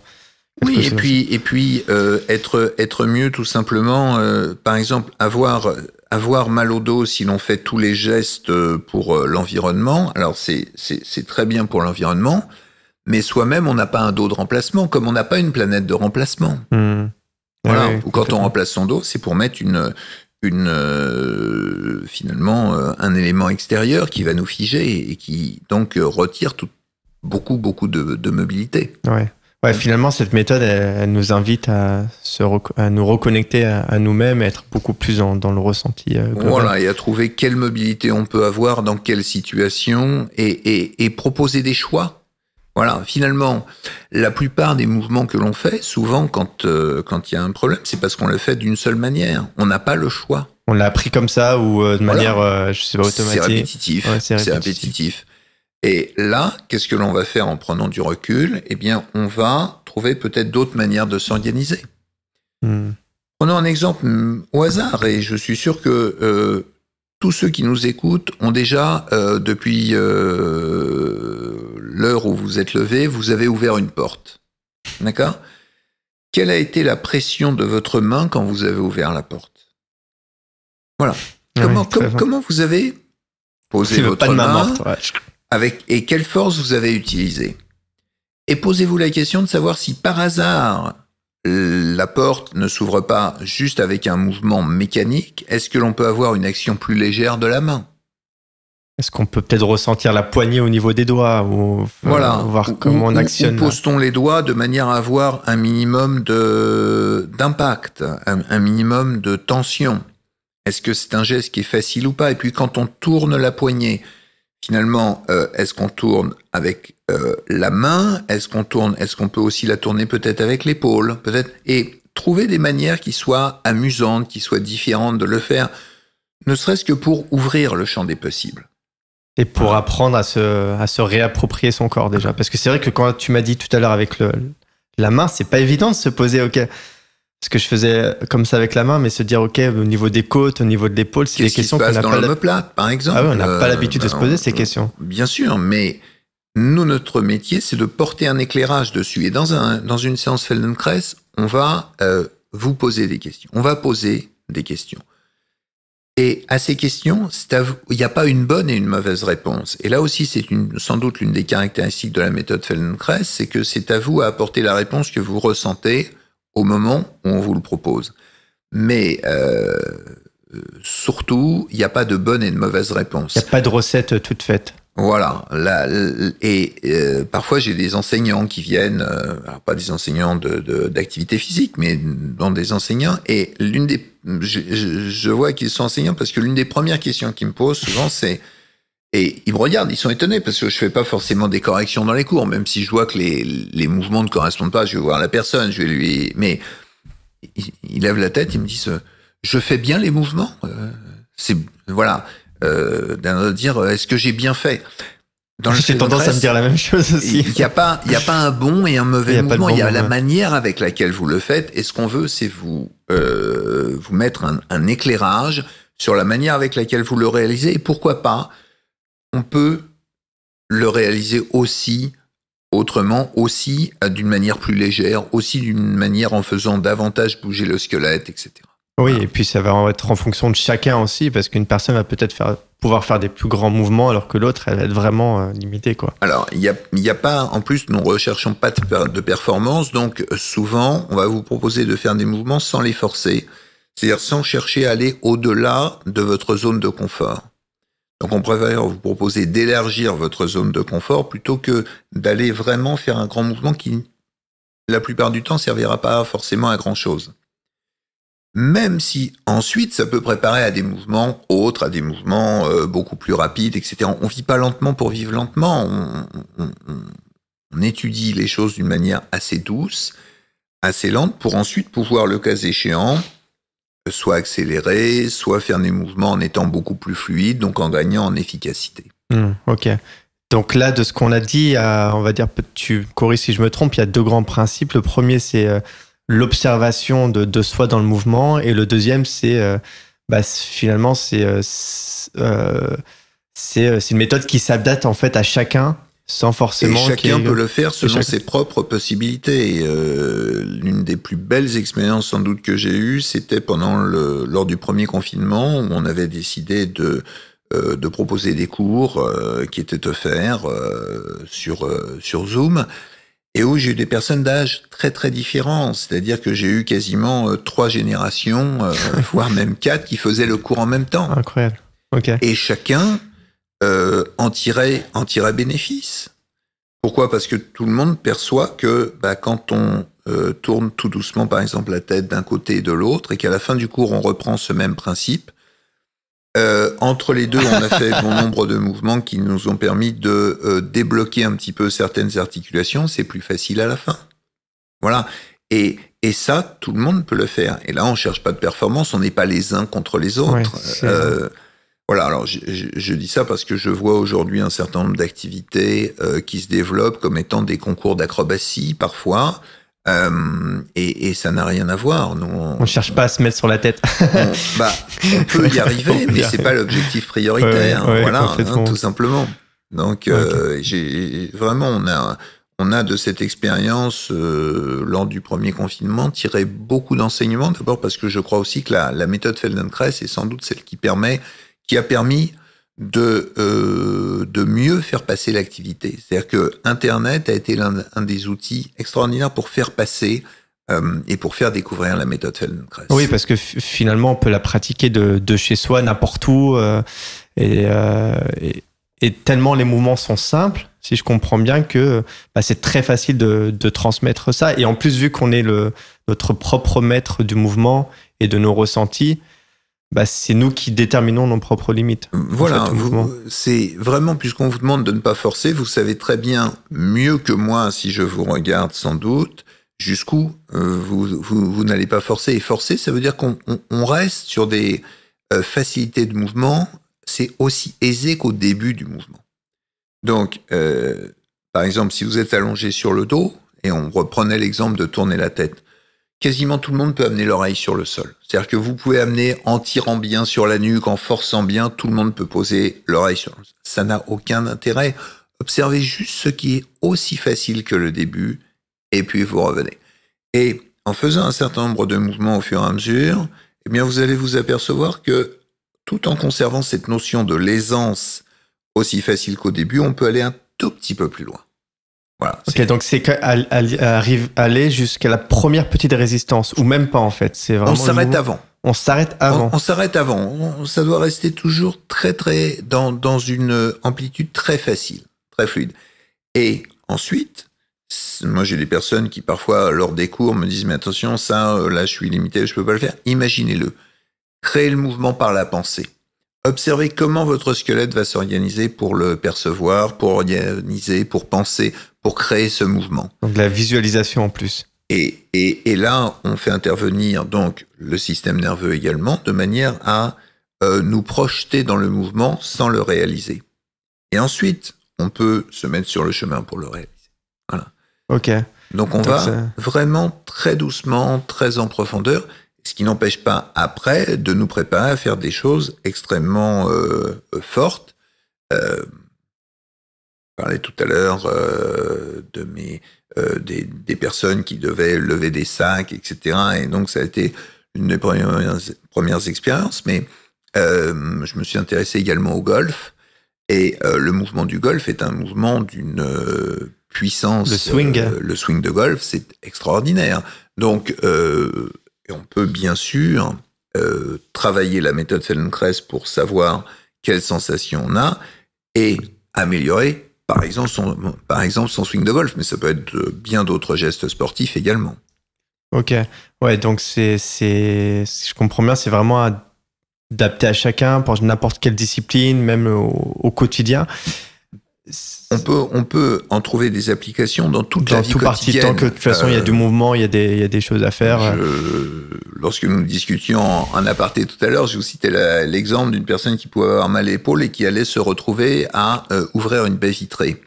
Oui, et puis être mieux tout simplement. Par exemple, avoir mal au dos si l'on fait tous les gestes pour l'environnement. Alors c'est très bien pour l'environnement, mais soi-même on n'a pas un dos de remplacement, comme on n'a pas une planète de remplacement. Voilà. Oui, ou quand on remplace son dos, c'est pour mettre finalement un élément extérieur qui va nous figer et qui donc retire beaucoup de mobilité. Ouais, finalement, cette méthode, elle nous invite à nous reconnecter à nous-mêmes, à être beaucoup plus dans le ressenti global. Voilà, et à trouver quelle mobilité on peut avoir, dans quelle situation, et proposer des choix. Voilà, finalement, la plupart des mouvements que l'on fait, souvent, quand il y a un problème, c'est parce qu'on le fait d'une seule manière. On n'a pas le choix. On l'a appris comme ça, ou de manière, je sais pas, automatique. C'est répétitif. Ouais, c'est répétitif. Et là, qu'est-ce que l'on va faire en prenant du recul? Eh bien, on va trouver peut-être d'autres manières de s'organiser. Prenons un exemple au hasard, et je suis sûr que tous ceux qui nous écoutent ont déjà, depuis l'heure où vous êtes levé, vous avez ouvert une porte. D'accord? Quelle a été la pression de votre main quand vous avez ouvert la porte? Voilà. Comment vous avez posé votre main? Et quelle force vous avez utilisée? Et posez-vous la question de savoir si par hasard la porte ne s'ouvre pas juste avec un mouvement mécanique. Est-ce que l'on peut avoir une action plus légère de la main? Est-ce qu'on peut peut-être ressentir la poignée au niveau des doigts ou voir comment on actionne? Où pose-t-on les doigts de manière à avoir un minimum d'impact, un minimum de tension? Est-ce que c'est un geste qui est facile ou pas? Et puis quand on tourne la poignée, finalement, est-ce qu'on tourne avec la main? Est-ce qu'on peut aussi la tourner peut-être avec l'épaule? Peut-être, et trouver des manières qui soient amusantes, qui soient différentes de le faire, ne serait-ce que pour ouvrir le champ des possibles. Et pour apprendre à se réapproprier son corps déjà. Parce que c'est vrai que quand tu m'as dit tout à l'heure avec la main, c'est pas évident de se poser. ce que je faisais comme ça avec la main, mais se dire, OK, au niveau des côtes, au niveau de l'épaule, c'est des questions qu'on n'a pas... Qu'est-ce qui se passe dans l'omoplate, par exemple? Ah oui, on n'a pas l'habitude de se poser ces questions. Bien sûr, mais nous, notre métier, c'est de porter un éclairage dessus. Et dans une séance Feldenkrais, on va vous poser des questions. On va poser des questions. Et à ces questions, il n'y a pas une bonne et une mauvaise réponse. Et là aussi, c'est sans doute l'une des caractéristiques de la méthode Feldenkrais, c'est que c'est à vous à apporter la réponse que vous ressentez au moment où on vous le propose. Mais surtout, il n'y a pas de bonne et de mauvaise réponse. Il n'y a pas de recette toute faite. Voilà. Parfois, j'ai des enseignants qui viennent, alors pas des enseignants d'activité physique, mais dans des enseignants. Et je vois qu'ils sont enseignants parce que l'une des premières questions qu'ils me posent souvent, c'est... Et ils me regardent, ils sont étonnés parce que je fais pas forcément des corrections dans les cours, même si je vois que les mouvements ne correspondent pas, je vais voir la personne, je vais lui... Mais ils lèvent la tête, ils me disent « Je fais bien les mouvements ?» Voilà. D'un dire est-ce que j'ai bien fait? J'ai tendance à me dire la même chose aussi. Il n'y a pas un bon et un mauvais mouvement. Il y a la manière avec laquelle vous le faites. Et ce qu'on veut, c'est vous mettre un éclairage sur la manière avec laquelle vous le réalisez. Et pourquoi pas, on peut le réaliser aussi autrement, aussi d'une manière plus légère, aussi d'une manière en faisant davantage bouger le squelette, etc. Oui, et puis ça va être en fonction de chacun aussi, parce qu'une personne va peut-être pouvoir faire des plus grands mouvements, alors que l'autre, elle va être vraiment limitée, quoi. Alors, il y a pas, en plus, nous ne recherchons pas de performance, donc souvent, on va vous proposer de faire des mouvements sans les forcer, c'est-à-dire sans chercher à aller au-delà de votre zone de confort. Donc, on préfère vous proposer d'élargir votre zone de confort plutôt que d'aller vraiment faire un grand mouvement qui, la plupart du temps, servira pas forcément à grand-chose. Même si ensuite ça peut préparer à des mouvements autres, à des mouvements beaucoup plus rapides, etc. On vit pas lentement pour vivre lentement. On étudie les choses d'une manière assez douce, assez lente, pour ensuite pouvoir, le cas échéant, soit accélérer, soit faire des mouvements en étant beaucoup plus fluide, donc en gagnant en efficacité. Ok. Donc là, de ce qu'on a dit, on va dire, tu corriges si je me trompe, il y a deux grands principes. Le premier, c'est l'observation de soi dans le mouvement, et le deuxième, c'est finalement c'est une méthode qui s'adapte en fait à chacin, sans forcément... Et chacun peut le faire selon ses propres possibilités. L'une des plus belles expériences sans doute que j'ai eues, c'était lors du premier confinement, où on avait décidé de proposer des cours qui étaient offerts sur Zoom, et où j'ai eu des personnes d'âge très très différents. C'est-à-dire que j'ai eu quasiment 3 générations, voire même 4, qui faisaient le cours en même temps. Incroyable. Ok. Et chacun en tirait bénéfice. Pourquoi? Parce que tout le monde perçoit que quand on tourne tout doucement, par exemple, la tête d'un côté et de l'autre, et qu'à la fin du cours, on reprend ce même principe, entre les deux, on a fait bon nombre de mouvements qui nous ont permis de débloquer un petit peu certaines articulations. C'est plus facile à la fin. Voilà. Et ça, tout le monde peut le faire. Et là, on cherche pas de performance. On n'est pas les uns contre les autres. Ouais, voilà. Alors, je dis ça parce que je vois aujourd'hui un certain nombre d'activités qui se développent comme étant des concours d'acrobatie parfois. Et ça n'a rien à voir. Nous, on cherche pas à se mettre sur la tête. On peut y arriver, mais c'est pas l'objectif prioritaire. Voilà, tout simplement. Donc, vraiment, on a de cette expérience lors du premier confinement tiré beaucoup d'enseignements. D'abord parce que je crois aussi que la méthode Feldenkrais est sans doute celle qui a permis de mieux faire passer l'activité. C'est-à-dire que Internet a été un des outils extraordinaires pour faire passer et pour faire découvrir la méthode Feldenkrais. Oui, parce que finalement, on peut la pratiquer de chez soi, n'importe où, et tellement les mouvements sont simples, si je comprends bien, que c'est très facile de transmettre ça. Et en plus, vu qu'on est notre propre maître du mouvement et de nos ressentis, c'est nous qui déterminons nos propres limites. Voilà, c'est vraiment, puisqu'on vous demande de ne pas forcer, vous savez très bien, mieux que moi, si je vous regarde sans doute, jusqu'où vous n'allez pas forcer. Et forcer, ça veut dire qu'on reste sur des facilités de mouvement, c'est aussi aisé qu'au début du mouvement. Donc, par exemple, si vous êtes allongé sur le dos, et on reprenait l'exemple de tourner la tête, quasiment tout le monde peut amener l'oreille sur le sol. C'est-à-dire que vous pouvez amener, en tirant bien sur la nuque, en forçant bien, tout le monde peut poser l'oreille sur le sol. Ça n'a aucun intérêt. Observez juste ce qui est aussi facile que le début, et puis vous revenez. Et en faisant un certain nombre de mouvements au fur et à mesure, eh bien, vous allez vous apercevoir que, tout en conservant cette notion de l'aisance aussi facile qu'au début, on peut aller un tout petit peu plus loin. Voilà. Ok, donc c'est aller jusqu'à la première petite résistance, ou même pas en fait. C'est vraiment on s'arrête avant. On s'arrête avant. On s'arrête avant. Ça doit rester toujours très dans une amplitude très facile, très fluide. Et ensuite, moi j'ai des personnes qui parfois lors des cours me disent mais attention, ça là je suis limité, je peux pas le faire. Imaginez-le. Créez le mouvement par la pensée. Observez comment votre squelette va s'organiser pour le percevoir, pour organiser, pour penser, pour créer ce mouvement. Donc la visualisation en plus. Et là, on fait intervenir donc le système nerveux également, de manière à nous projeter dans le mouvement sans le réaliser. Et ensuite, on peut se mettre sur le chemin pour le réaliser. Voilà. Ok. Donc on va vraiment très doucement, très en profondeur. Ce qui n'empêche pas après de nous préparer à faire des choses extrêmement fortes. Je parlais tout à l'heure des personnes qui devaient lever des sacs, etc. Et donc ça a été une des premières expériences. Mais je me suis intéressé également au golf. Et le mouvement du golf est un mouvement d'une puissance. Le swing. Le swing de golf, c'est extraordinaire. Donc on peut bien sûr travailler la méthode Feldenkrais pour savoir quelles sensations on a et améliorer, par exemple, son swing de golf. Mais ça peut être bien d'autres gestes sportifs également. Ok. Ouais, donc je comprends bien, c'est vraiment adapté à chacun pour n'importe quelle discipline, même au quotidien. On peut en trouver des applications dans toute la vie quotidienne. Partie, tant que de toute façon il y a du mouvement, il y a des choses à faire. Lorsque nous discutions en aparté tout à l'heure, je vous citais l'exemple d'une personne qui pouvait avoir mal à l'épaule et qui allait se retrouver à ouvrir une baie vitrée.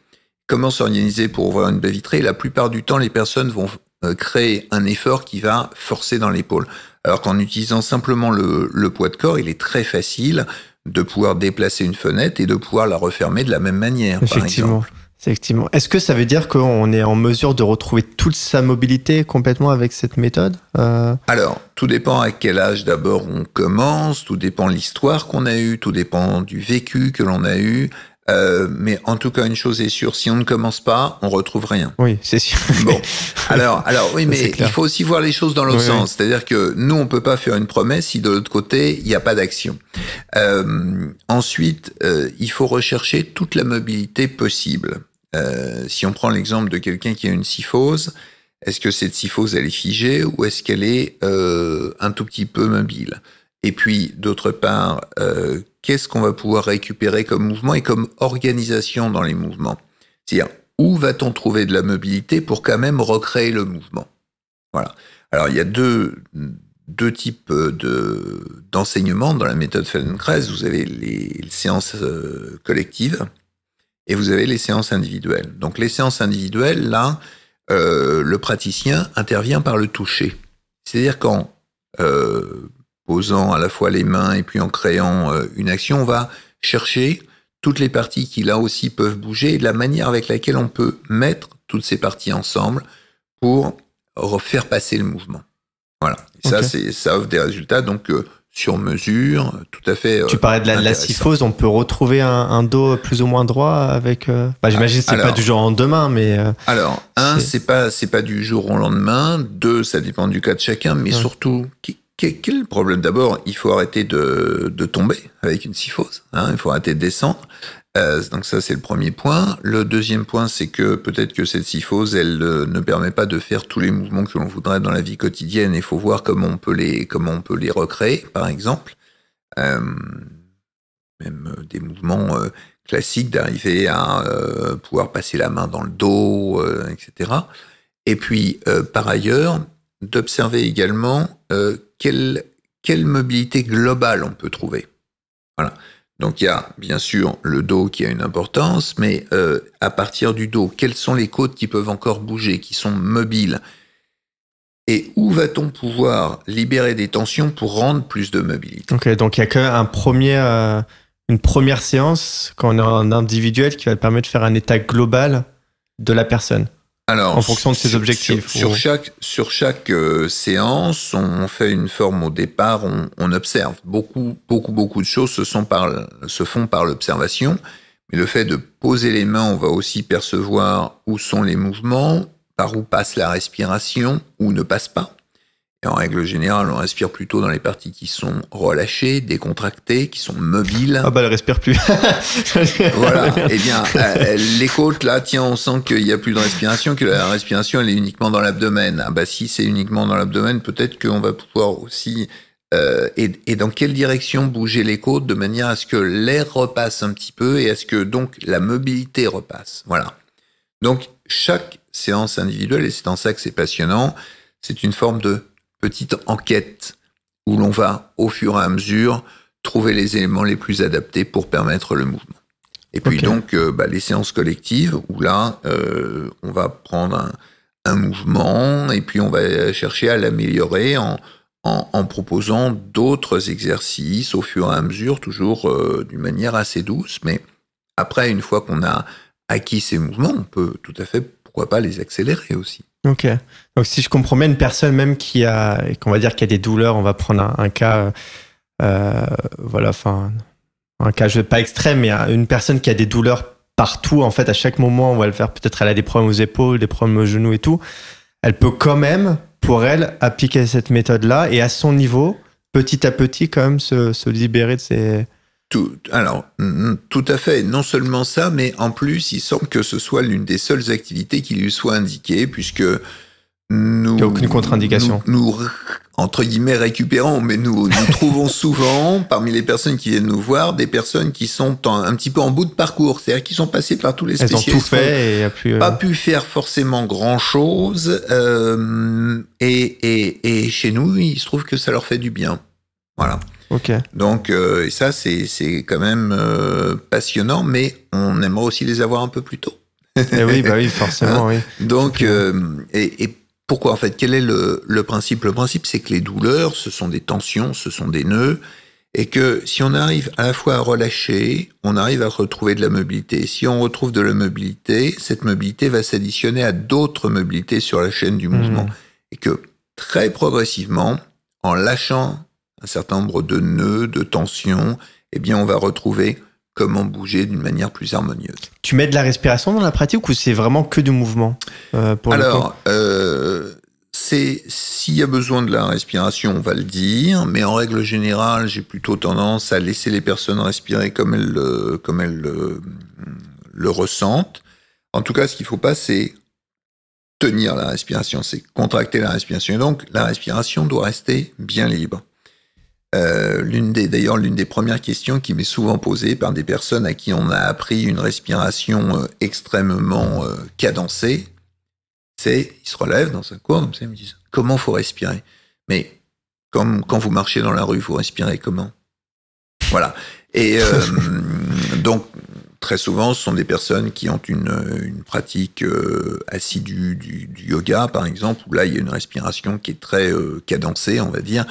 Comment s'organiser pour ouvrir une baie vitrée? La plupart du temps, les personnes vont créer un effort qui va forcer dans l'épaule. Alors qu'en utilisant simplement le poids de corps, il est très facile de pouvoir déplacer une fenêtre et de pouvoir la refermer de la même manière, Effectivement. par exemple. Effectivement. Est-ce que ça veut dire qu'on est en mesure de retrouver toute sa mobilité complètement avec cette méthode? Alors, tout dépend à quel âge d'abord on commence, tout dépend de l'histoire qu'on a eue, tout dépend du vécu que l'on a eu. Mais en tout cas, une chose est sûre, si on ne commence pas, on retrouve rien. Oui, c'est sûr. Bon, alors oui, mais il faut aussi voir les choses dans l'autre sens. Oui. C'est-à-dire que nous, on peut pas faire une promesse si de l'autre côté, il n'y a pas d'action. Ensuite, il faut rechercher toute la mobilité possible. Si on prend l'exemple de quelqu'un qui a une kyphose, est-ce que cette kyphose, elle est figée ou est-ce qu'elle est un tout petit peu mobile? Et puis, d'autre part, qu'est-ce qu'on va pouvoir récupérer comme mouvement et comme organisation dans les mouvements? C'est-à-dire, où va-t-on trouver de la mobilité pour quand même recréer le mouvement? Voilà. Alors, il y a deux types d'enseignements dans la méthode Feldenkrais. Vous avez les séances collectives et vous avez les séances individuelles. Donc, les séances individuelles, là, le praticien intervient par le toucher. C'est-à-dire qu'en posant à la fois les mains et puis en créant une action, on va chercher toutes les parties qui là aussi peuvent bouger et la manière avec laquelle on peut mettre toutes ces parties ensemble pour faire passer le mouvement. Voilà. Et ça offre des résultats donc sur mesure, tout à fait. Tu parlais de la kyphose, on peut retrouver un dos plus ou moins droit avec. J'imagine que c'est pas du jour au lendemain, mais. Alors, c'est pas du jour au lendemain. 2, ça dépend du cas de chacun, mais surtout. Quel est le problème? D'abord, il faut arrêter de tomber avec une kyphose. Il faut arrêter de descendre. Donc ça, c'est le premier point. Le deuxième point, c'est que peut-être que cette kyphose, elle ne permet pas de faire tous les mouvements que l'on voudrait dans la vie quotidienne. Il faut voir comment on peut les recréer, par exemple. Même des mouvements classiques, d'arriver à pouvoir passer la main dans le dos, etc. Et puis, par ailleurs, d'observer également quelle mobilité globale on peut trouver. Voilà. Donc il y a bien sûr le dos qui a une importance, mais à partir du dos, quelles sont les côtes qui peuvent encore bouger, qui sont mobiles? et où va-t-on pouvoir libérer des tensions pour rendre plus de mobilité. Ok, donc il y a une première séance quand on est en individuel qui va te permettre de faire un état global de la personne. Alors, en fonction de ses objectifs. Sur chaque séance, on fait une forme au départ, on observe. Beaucoup de choses se font par l'observation. Mais le fait de poser les mains, on va aussi percevoir où sont les mouvements, par où passe la respiration, où ne passe pas. Et en règle générale, on respire plutôt dans les parties qui sont relâchées, décontractées, qui sont mobiles. Ah bah, elle respire plus. Voilà. Eh bien, les côtes, là, tiens, on sent qu'il n'y a plus de respiration, que la respiration, elle est uniquement dans l'abdomen. Ah bah, si c'est uniquement dans l'abdomen, peut-être qu'on va pouvoir aussi... et dans quelle direction bouger les côtes de manière à ce que l'air repasse un petit peu et à ce que donc la mobilité repasse. Voilà. Donc chaque séance individuelle, et c'est en ça que c'est passionnant, c'est une forme de petite enquête où l'on va au fur et à mesure trouver les éléments les plus adaptés pour permettre le mouvement. Et puis donc les séances collectives où là on va prendre un mouvement et puis on va chercher à l'améliorer en proposant d'autres exercices au fur et à mesure, toujours d'une manière assez douce. Mais après, une fois qu'on a acquis ces mouvements, on peut tout à fait, pourquoi pas, les accélérer aussi. Ok. Donc, si je comprends bien, une personne même qui a des douleurs, on va prendre un cas, un cas, pas extrême, mais une personne qui a des douleurs partout, en fait, à chaque moment, on va le faire, peut-être elle a des problèmes aux épaules, des problèmes aux genoux et tout, elle peut quand même, pour elle, appliquer cette méthode-là et à son niveau, petit à petit, quand même, se libérer de ces... Alors, tout à fait. Non seulement ça, mais en plus, il semble que ce soit l'une des seules activités qui lui soit indiquée, puisque nous... Il n'y a aucune contre-indication. Nous, entre guillemets, récupérons, mais nous trouvons souvent, parmi les personnes qui viennent nous voir, des personnes qui sont un petit peu en bout de parcours. C'est-à-dire qu'ils sont passés par tous les spécialistes. Elles ont tout fait et plus... Pas pu faire forcément grand-chose. Et chez nous, il se trouve que ça leur fait du bien. Voilà. Okay. Donc, et ça, c'est quand même passionnant, mais on aimerait aussi les avoir un peu plus tôt. Et oui, bah oui, forcément, oui. Donc, et pourquoi, en fait, quel est le principe? Le principe, c'est que les douleurs, ce sont des tensions, ce sont des nœuds, et que si on arrive à la fois à relâcher, on arrive à retrouver de la mobilité. Si on retrouve de la mobilité, cette mobilité va s'additionner à d'autres mobilités sur la chaîne du mouvement. Et que, très progressivement, en lâchant un certain nombre de nœuds, de tensions, eh bien, on va retrouver comment bouger d'une manière plus harmonieuse. Tu mets de la respiration dans la pratique ou c'est vraiment que du mouvement Alors, s'il y a besoin de la respiration, on va le dire, mais en règle générale, j'ai plutôt tendance à laisser les personnes respirer comme elles le ressentent. En tout cas, ce qu'il ne faut pas, c'est tenir la respiration, c'est contracter la respiration. Et donc, la respiration doit rester bien libre. L'une des premières questions qui m'est souvent posée par des personnes à qui on a appris une respiration extrêmement cadencée, c'est, ils se relèvent dans un cours, comme ça, ils me disent, comment faut respirer? Mais comme quand vous marchez dans la rue, vous respirez comment? Voilà. Et donc, très souvent, ce sont des personnes qui ont une pratique assidue du yoga, par exemple, où là, il y a une respiration qui est très cadencée, on va dire.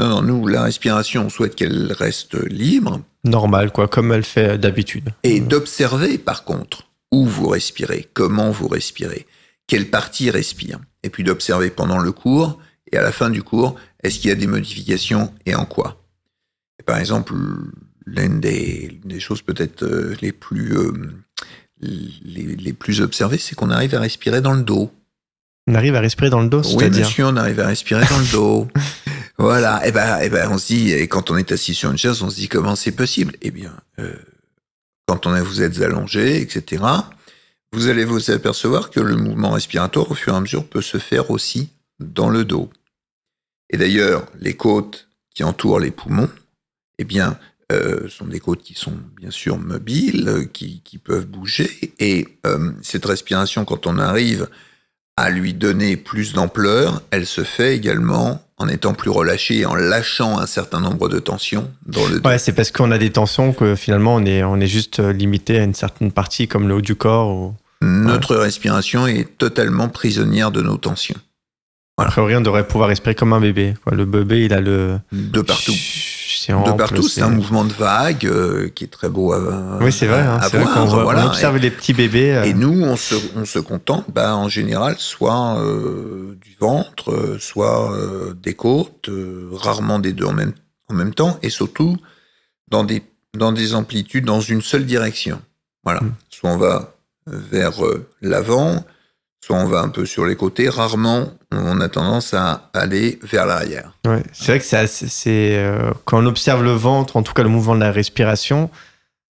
Non, nous, la respiration, on souhaite qu'elle reste libre. Normale, quoi, comme elle fait d'habitude. Et d'observer, par contre, où vous respirez, comment vous respirez, quelle partie respire. Et puis d'observer pendant le cours, et à la fin du cours, est-ce qu'il y a des modifications et en quoi? Et par exemple, l'une des choses peut-être les plus observées, c'est qu'on arrive à respirer dans le dos. On arrive à respirer dans le dos, c'est-à-dire? Oui, monsieur, on arrive à respirer dans le dos. Voilà. Et ben, on se dit, et quand on est assis sur une chaise, on se dit comment c'est possible. Eh bien, quand vous êtes allongé, etc., vous allez vous apercevoir que le mouvement respiratoire, au fur et à mesure, peut se faire aussi dans le dos. Et d'ailleurs, les côtes qui entourent les poumons, eh bien, sont des côtes qui sont bien sûr mobiles, qui peuvent bouger. Et cette respiration, quand on arrive à lui donner plus d'ampleur, elle se fait également en étant plus relâché et en lâchant un certain nombre de tensions dans le dos. Ouais, c'est parce qu'on a des tensions que finalement on est juste limité à une certaine partie, comme le haut du corps. Notre respiration est totalement prisonnière de nos tensions. Voilà. A priori, on devrait pouvoir respirer comme un bébé. Le bébé, il a le... De partout. De partout, c'est un mouvement de vague qui est très beau à oui, c'est vrai. C'est vrai qu'on on observe les petits bébés. Et nous, on se contente, en général, soit du ventre, soit des côtes, rarement des deux en même temps, et surtout dans des amplitudes dans une seule direction. Voilà. Soit on va vers l'avant, soit on va un peu sur les côtés. Rarement, on a tendance à aller vers l'arrière. Ouais, c'est vrai que quand on observe le ventre, en tout cas le mouvement de la respiration,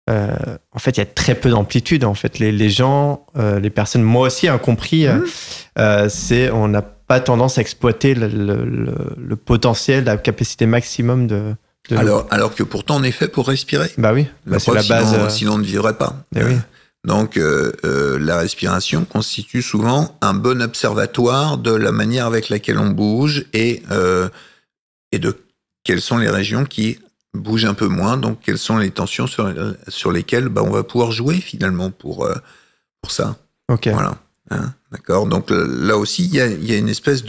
en fait, il y a très peu d'amplitude. En fait, les gens, les personnes, moi aussi, compris, on n'a pas tendance à exploiter le potentiel, la capacité maximum de... Alors que pourtant, on est fait pour respirer. Bah oui, c'est la base. Sinon, on ne vivrait pas. Oui. Donc, la respiration constitue souvent un bon observatoire de la manière avec laquelle on bouge et de quelles sont les régions qui bougent un peu moins. Donc, quelles sont les tensions sur lesquelles on va pouvoir jouer finalement pour ça. Ok. Voilà. D'accord. Donc là aussi, il y a une espèce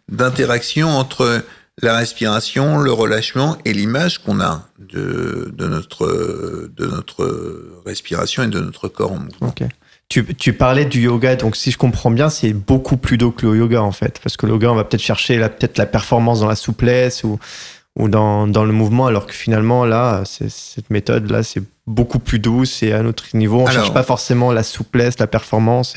d'interaction entre la respiration, le relâchement et l'image qu'on a de notre respiration et de notre corps en mouvement. Okay. Tu parlais du yoga, donc si je comprends bien, c'est beaucoup plus doux que le yoga en fait, parce que le yoga, on va peut-être chercher peut-être la performance dans la souplesse ou dans le mouvement, alors que finalement là, cette méthode là, c'est beaucoup plus douce et à un autre niveau. On cherche pas forcément la souplesse, la performance.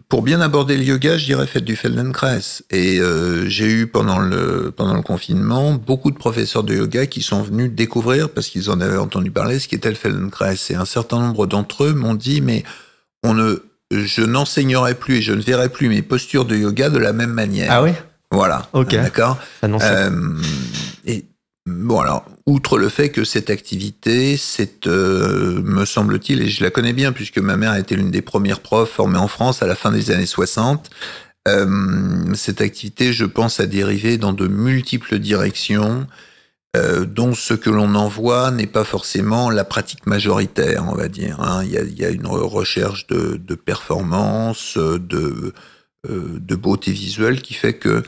Pour bien aborder le yoga, je dirais faites du Feldenkrais. Et j'ai eu pendant le confinement beaucoup de professeurs de yoga qui sont venus découvrir, parce qu'ils en avaient entendu parler, ce qu'était le Feldenkrais. Et un certain nombre d'entre eux m'ont dit, mais je n'enseignerai plus et je ne verrai plus mes postures de yoga de la même manière. Ah oui? Voilà. Ok. D'accord. Et bon, alors, outre le fait que cette activité, me semble-t-il, et je la connais bien puisque ma mère a été l'une des premières profs formées en France à la fin des années 60, cette activité, je pense, a dérivé dans de multiples directions, dont ce que l'on en voit n'est pas forcément la pratique majoritaire, on va dire. Il y a une recherche de performance, de beauté visuelle qui fait que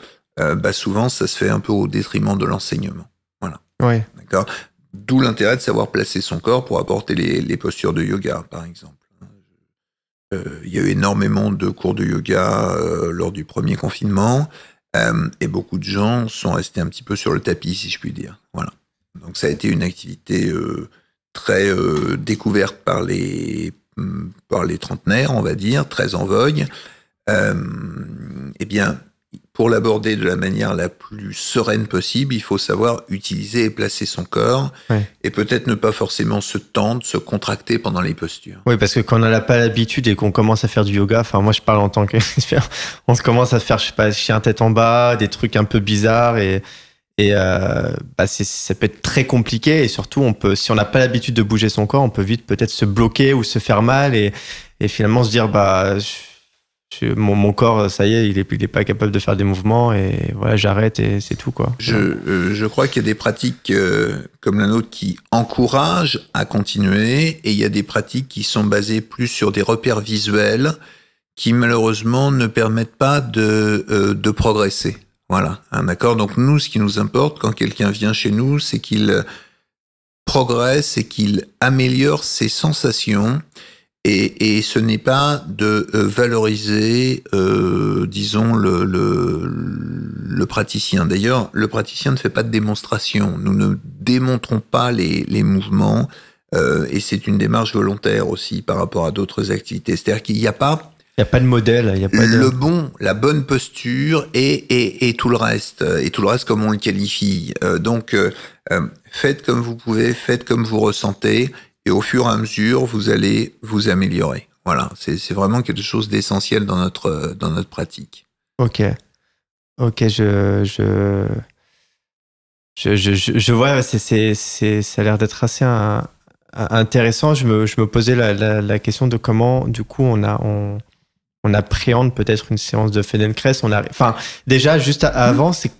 souvent ça se fait un peu au détriment de l'enseignement. Voilà. Ouais. D'accord. D'où l'intérêt de savoir placer son corps pour apporter les postures de yoga, par exemple. Il y a eu énormément de cours de yoga lors du premier confinement et beaucoup de gens sont restés un petit peu sur le tapis, si je puis dire. Voilà. Donc ça a été une activité très découverte par les trentenaires, on va dire, très en vogue. Eh bien, pour l'aborder de la manière la plus sereine possible, il faut savoir utiliser et placer son corps, et peut-être ne pas forcément se tendre, se contracter pendant les postures. Oui, parce que quand on n'a pas l'habitude et qu'on commence à faire du yoga, enfin moi je parle en tant qu'expert, on se commence à faire, je sais pas, chien tête en bas, des trucs un peu bizarres et ça peut être très compliqué, et surtout si on n'a pas l'habitude de bouger son corps, on peut vite peut-être se bloquer ou se faire mal et finalement se dire mon corps, ça y est, il est pas capable de faire des mouvements et voilà, j'arrête et c'est tout, quoi. Je crois qu'il y a des pratiques comme la nôtre qui encouragent à continuer, et il y a des pratiques qui sont basées plus sur des repères visuels qui malheureusement ne permettent pas de progresser. Voilà, d'accord. Donc nous, ce qui nous importe quand quelqu'un vient chez nous, c'est qu'il progresse et qu'il améliore ses sensations. Et ce n'est pas de valoriser, disons, le praticien. D'ailleurs, le praticien ne fait pas de démonstration. Nous ne démontrons pas les mouvements, et c'est une démarche volontaire aussi par rapport à d'autres activités. C'est-à-dire qu'il n'y a pas... Il n'y a pas de modèle, il n'y a pas la bonne posture et tout le reste. Et tout le reste comme on le qualifie. Donc, faites comme vous pouvez, faites comme vous ressentez. Et au fur et à mesure, vous allez vous améliorer. Voilà, c'est vraiment quelque chose d'essentiel dans notre pratique. Ok, je vois, ça a l'air d'être assez intéressant. Je me posais la question de comment, du coup, on appréhende peut-être une séance de Feldenkrais. Enfin, déjà, juste avant, c'est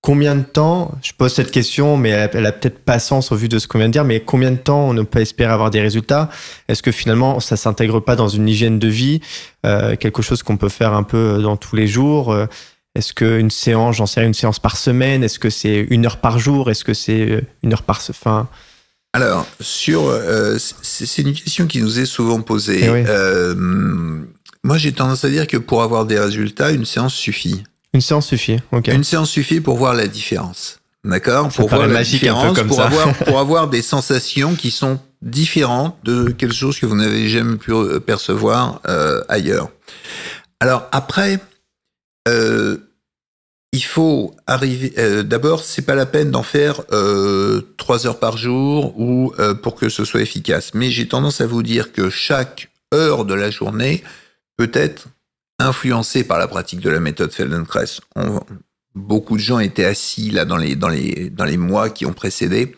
combien de temps, je pose cette question, mais elle a peut-être pas sens au vu de ce qu'on vient de dire, mais combien de temps on peut espérer avoir des résultats? Est-ce que finalement, ça s'intègre pas dans une hygiène de vie, quelque chose qu'on peut faire un peu dans tous les jours? Est-ce qu'une séance, j'en sais rien, une séance par semaine? Est-ce que c'est 1 heure par jour? Est-ce que c'est 1 heure par... Enfin... Alors, c'est une question qui nous est souvent posée. Oui. Moi, j'ai tendance à dire que pour avoir des résultats, une séance suffit. Une séance suffit, ok. Une séance suffit pour voir la différence. D'accord? Ça paraît magique un peu comme ça. Pour avoir des sensations qui sont différentes de quelque chose que vous n'avez jamais pu percevoir ailleurs. Alors après, il faut arriver. D'abord, c'est pas la peine d'en faire 3 heures par jour ou pour que ce soit efficace. Mais j'ai tendance à vous dire que chaque heure de la journée peut être influencée par la pratique de la méthode Feldenkrais. Beaucoup de gens étaient assis là dans les mois qui ont précédé,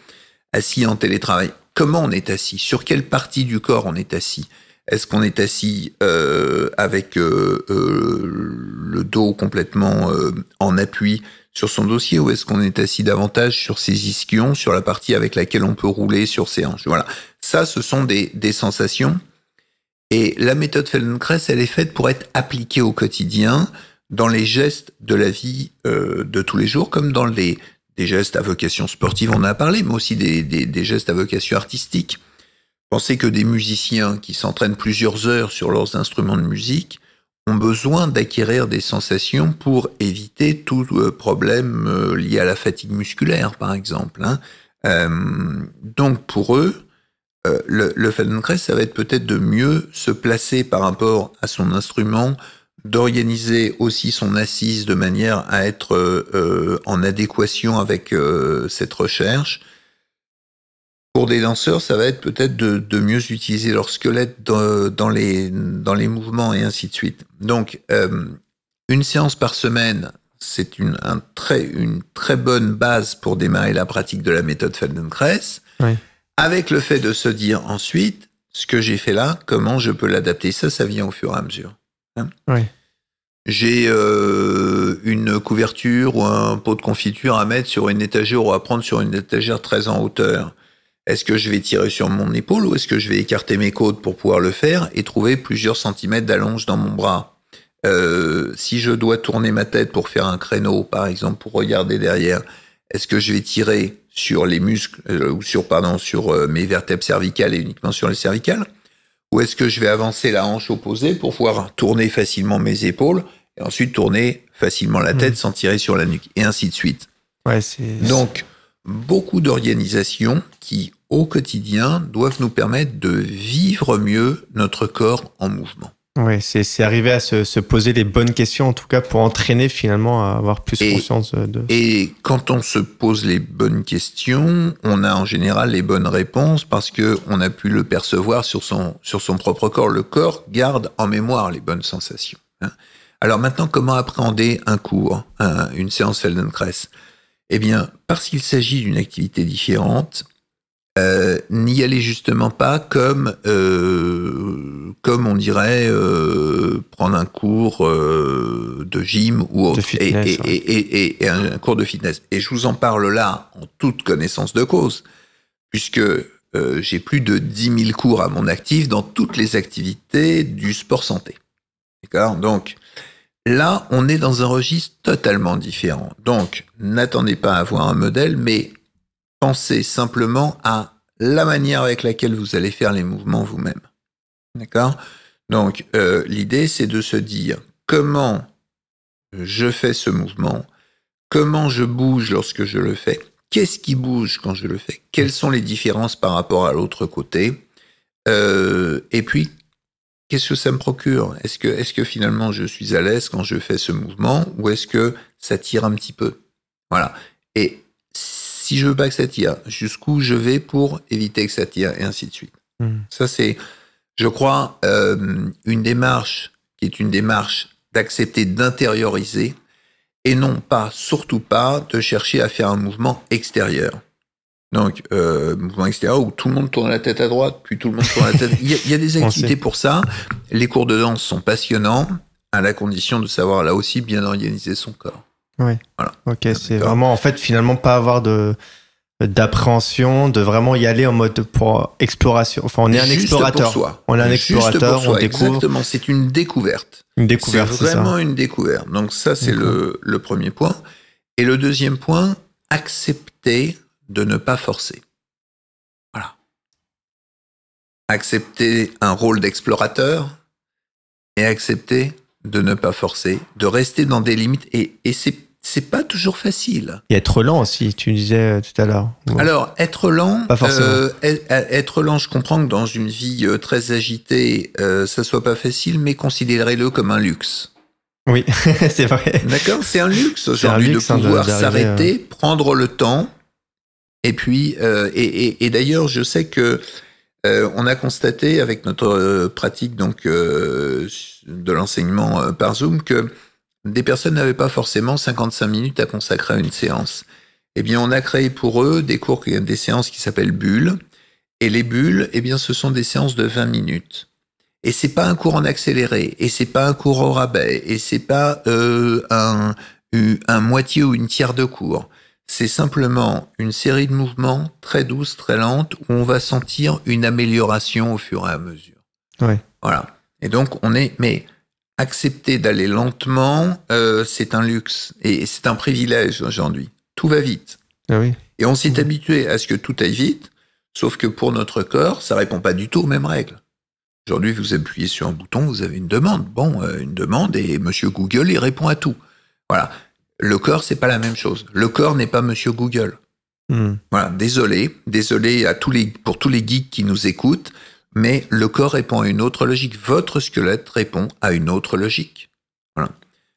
assis en télétravail. Comment on est assis? Sur quelle partie du corps on est assis? Est-ce qu'on est assis avec le dos complètement en appui sur son dossier, ou est-ce qu'on est assis davantage sur ses ischions, sur la partie avec laquelle on peut rouler sur ses hanches? Voilà. Ça, ce sont des sensations. Et la méthode Feldenkrais, elle est faite pour être appliquée au quotidien, dans les gestes de la vie de tous les jours, comme dans des gestes à vocation sportive, on en a parlé, mais aussi des gestes à vocation artistique. Pensez que des musiciens qui s'entraînent plusieurs heures sur leurs instruments de musique ont besoin d'acquérir des sensations pour éviter tout problème lié à la fatigue musculaire, par exemple. Donc pour eux, le Feldenkrais, ça va être peut-être de mieux se placer par rapport à son instrument, d'organiser aussi son assise de manière à être en adéquation avec cette recherche. Pour des danseurs, ça va être peut-être de mieux utiliser leur squelette dans les mouvements et ainsi de suite. Donc, une séance par semaine, c'est une très bonne base pour démarrer la pratique de la méthode Feldenkrais, oui. Avec le fait de se dire ensuite, ce que j'ai fait là, comment je peux l'adapter. Ça vient au fur et à mesure. Oui. J'ai une couverture ou un pot de confiture à mettre sur une étagère ou à prendre sur une étagère très en hauteur. Est-ce que je vais tirer sur mon épaule ou est-ce que je vais écarter mes côtes pour pouvoir le faire et trouver plusieurs centimètres d'allonge dans mon bras? Si je dois tourner ma tête pour faire un créneau, par exemple, pour regarder derrière, est-ce que je vais tirer sur les muscles ou sur mes vertèbres cervicales et uniquement sur les cervicales? Ou est-ce que je vais avancer la hanche opposée pour pouvoir tourner facilement mes épaules et ensuite tourner facilement la tête sans tirer sur la nuque, et ainsi de suite. Ouais, Donc, beaucoup d'organisations qui, au quotidien, doivent nous permettre de vivre mieux notre corps en mouvement. Oui, c'est arriver à se poser les bonnes questions, en tout cas, pour entraîner finalement à avoir plus conscience de... Et quand on se pose les bonnes questions, on a en général les bonnes réponses parce qu'on a pu le percevoir sur son propre corps. Le corps garde en mémoire les bonnes sensations. Alors maintenant, comment appréhender un cours, une séance Feldenkrais? Eh bien, parce qu'il s'agit d'une activité différente, n'y allez justement pas comme on dirait prendre un cours de gym ou autre, de fitness, et un cours de fitness. Et je vous en parle là en toute connaissance de cause, puisque j'ai plus de 10 000 cours à mon actif dans toutes les activités du sport santé. D'accord? Donc là, on est dans un registre totalement différent. Donc, n'attendez pas à avoir un modèle, mais pensez simplement à la manière avec laquelle vous allez faire les mouvements vous-même. D'accord? Donc, l'idée, c'est de se dire comment je fais ce mouvement, comment je bouge lorsque je le fais, qu'est-ce qui bouge quand je le fais, quelles sont les différences par rapport à l'autre côté, et puis, qu'est-ce que ça me procure? Est-ce que finalement je suis à l'aise quand je fais ce mouvement ou est-ce que ça tire un petit peu? Voilà. Et si je veux pas que ça tire, jusqu'où je vais pour éviter que ça tire, et ainsi de suite. Ça, c'est, je crois, une démarche qui est une démarche d'accepter d'intérioriser et non pas, surtout pas, de chercher à faire un mouvement extérieur. Donc, mouvement extérieur où tout le monde tourne la tête à droite, puis tout le monde tourne la tête... Il y a des activités pour ça. Les cours de danse sont passionnants, à la condition de savoir, là aussi, bien organiser son corps. Oui. Voilà. Ok, c'est vraiment, en fait, finalement, pas avoir d'appréhension, de vraiment y aller en mode pour exploration. Enfin, on est un explorateur. Pour soi. On est un explorateur, pour soi, on découvre. Exactement, c'est une découverte. Une découverte, c'est vraiment une découverte. Donc ça, c'est le premier point. Et le deuxième point, accepter de ne pas forcer. Voilà. Accepter un rôle d'explorateur et accepter de ne pas forcer, de rester dans des limites. Et c'est pas toujours facile. Et être lent aussi, tu disais tout à l'heure. Ouais. Alors, être lent, pas forcément. Être lent, je comprends que dans une vie très agitée, ça soit pas facile, mais considérez-le comme un luxe. Oui, c'est vrai. D'accord, c'est un luxe aujourd'hui de pouvoir s'arrêter, prendre le temps. Et puis, et d'ailleurs, je sais que on a constaté avec notre pratique donc de l'enseignement par Zoom que des personnes n'avaient pas forcément 55 minutes à consacrer à une séance. Eh bien, on a créé pour eux des séances qui s'appellent bulles. Et les bulles, eh bien, ce sont des séances de 20 minutes. Et c'est pas un cours en accéléré, et c'est pas un cours au rabais, et c'est pas un moitié ou une tiers de cours. C'est simplement une série de mouvements très douces, très lentes, où on va sentir une amélioration au fur et à mesure. Ouais. Voilà. Et donc, mais accepter d'aller lentement, c'est un luxe. Et c'est un privilège aujourd'hui. Tout va vite. Ah oui. Et on s'est habitué à ce que tout aille vite, sauf que pour notre corps, ça répond pas du tout aux mêmes règles. Aujourd'hui, vous appuyez sur un bouton, vous avez une demande. Bon, une demande, et Monsieur Google, il répond à tout. Voilà. Le corps, c'est pas la même chose. Le corps n'est pas Monsieur Google. Voilà. Désolé pour tous les geeks qui nous écoutent, mais le corps répond à une autre logique. Votre squelette répond à une autre logique. Voilà.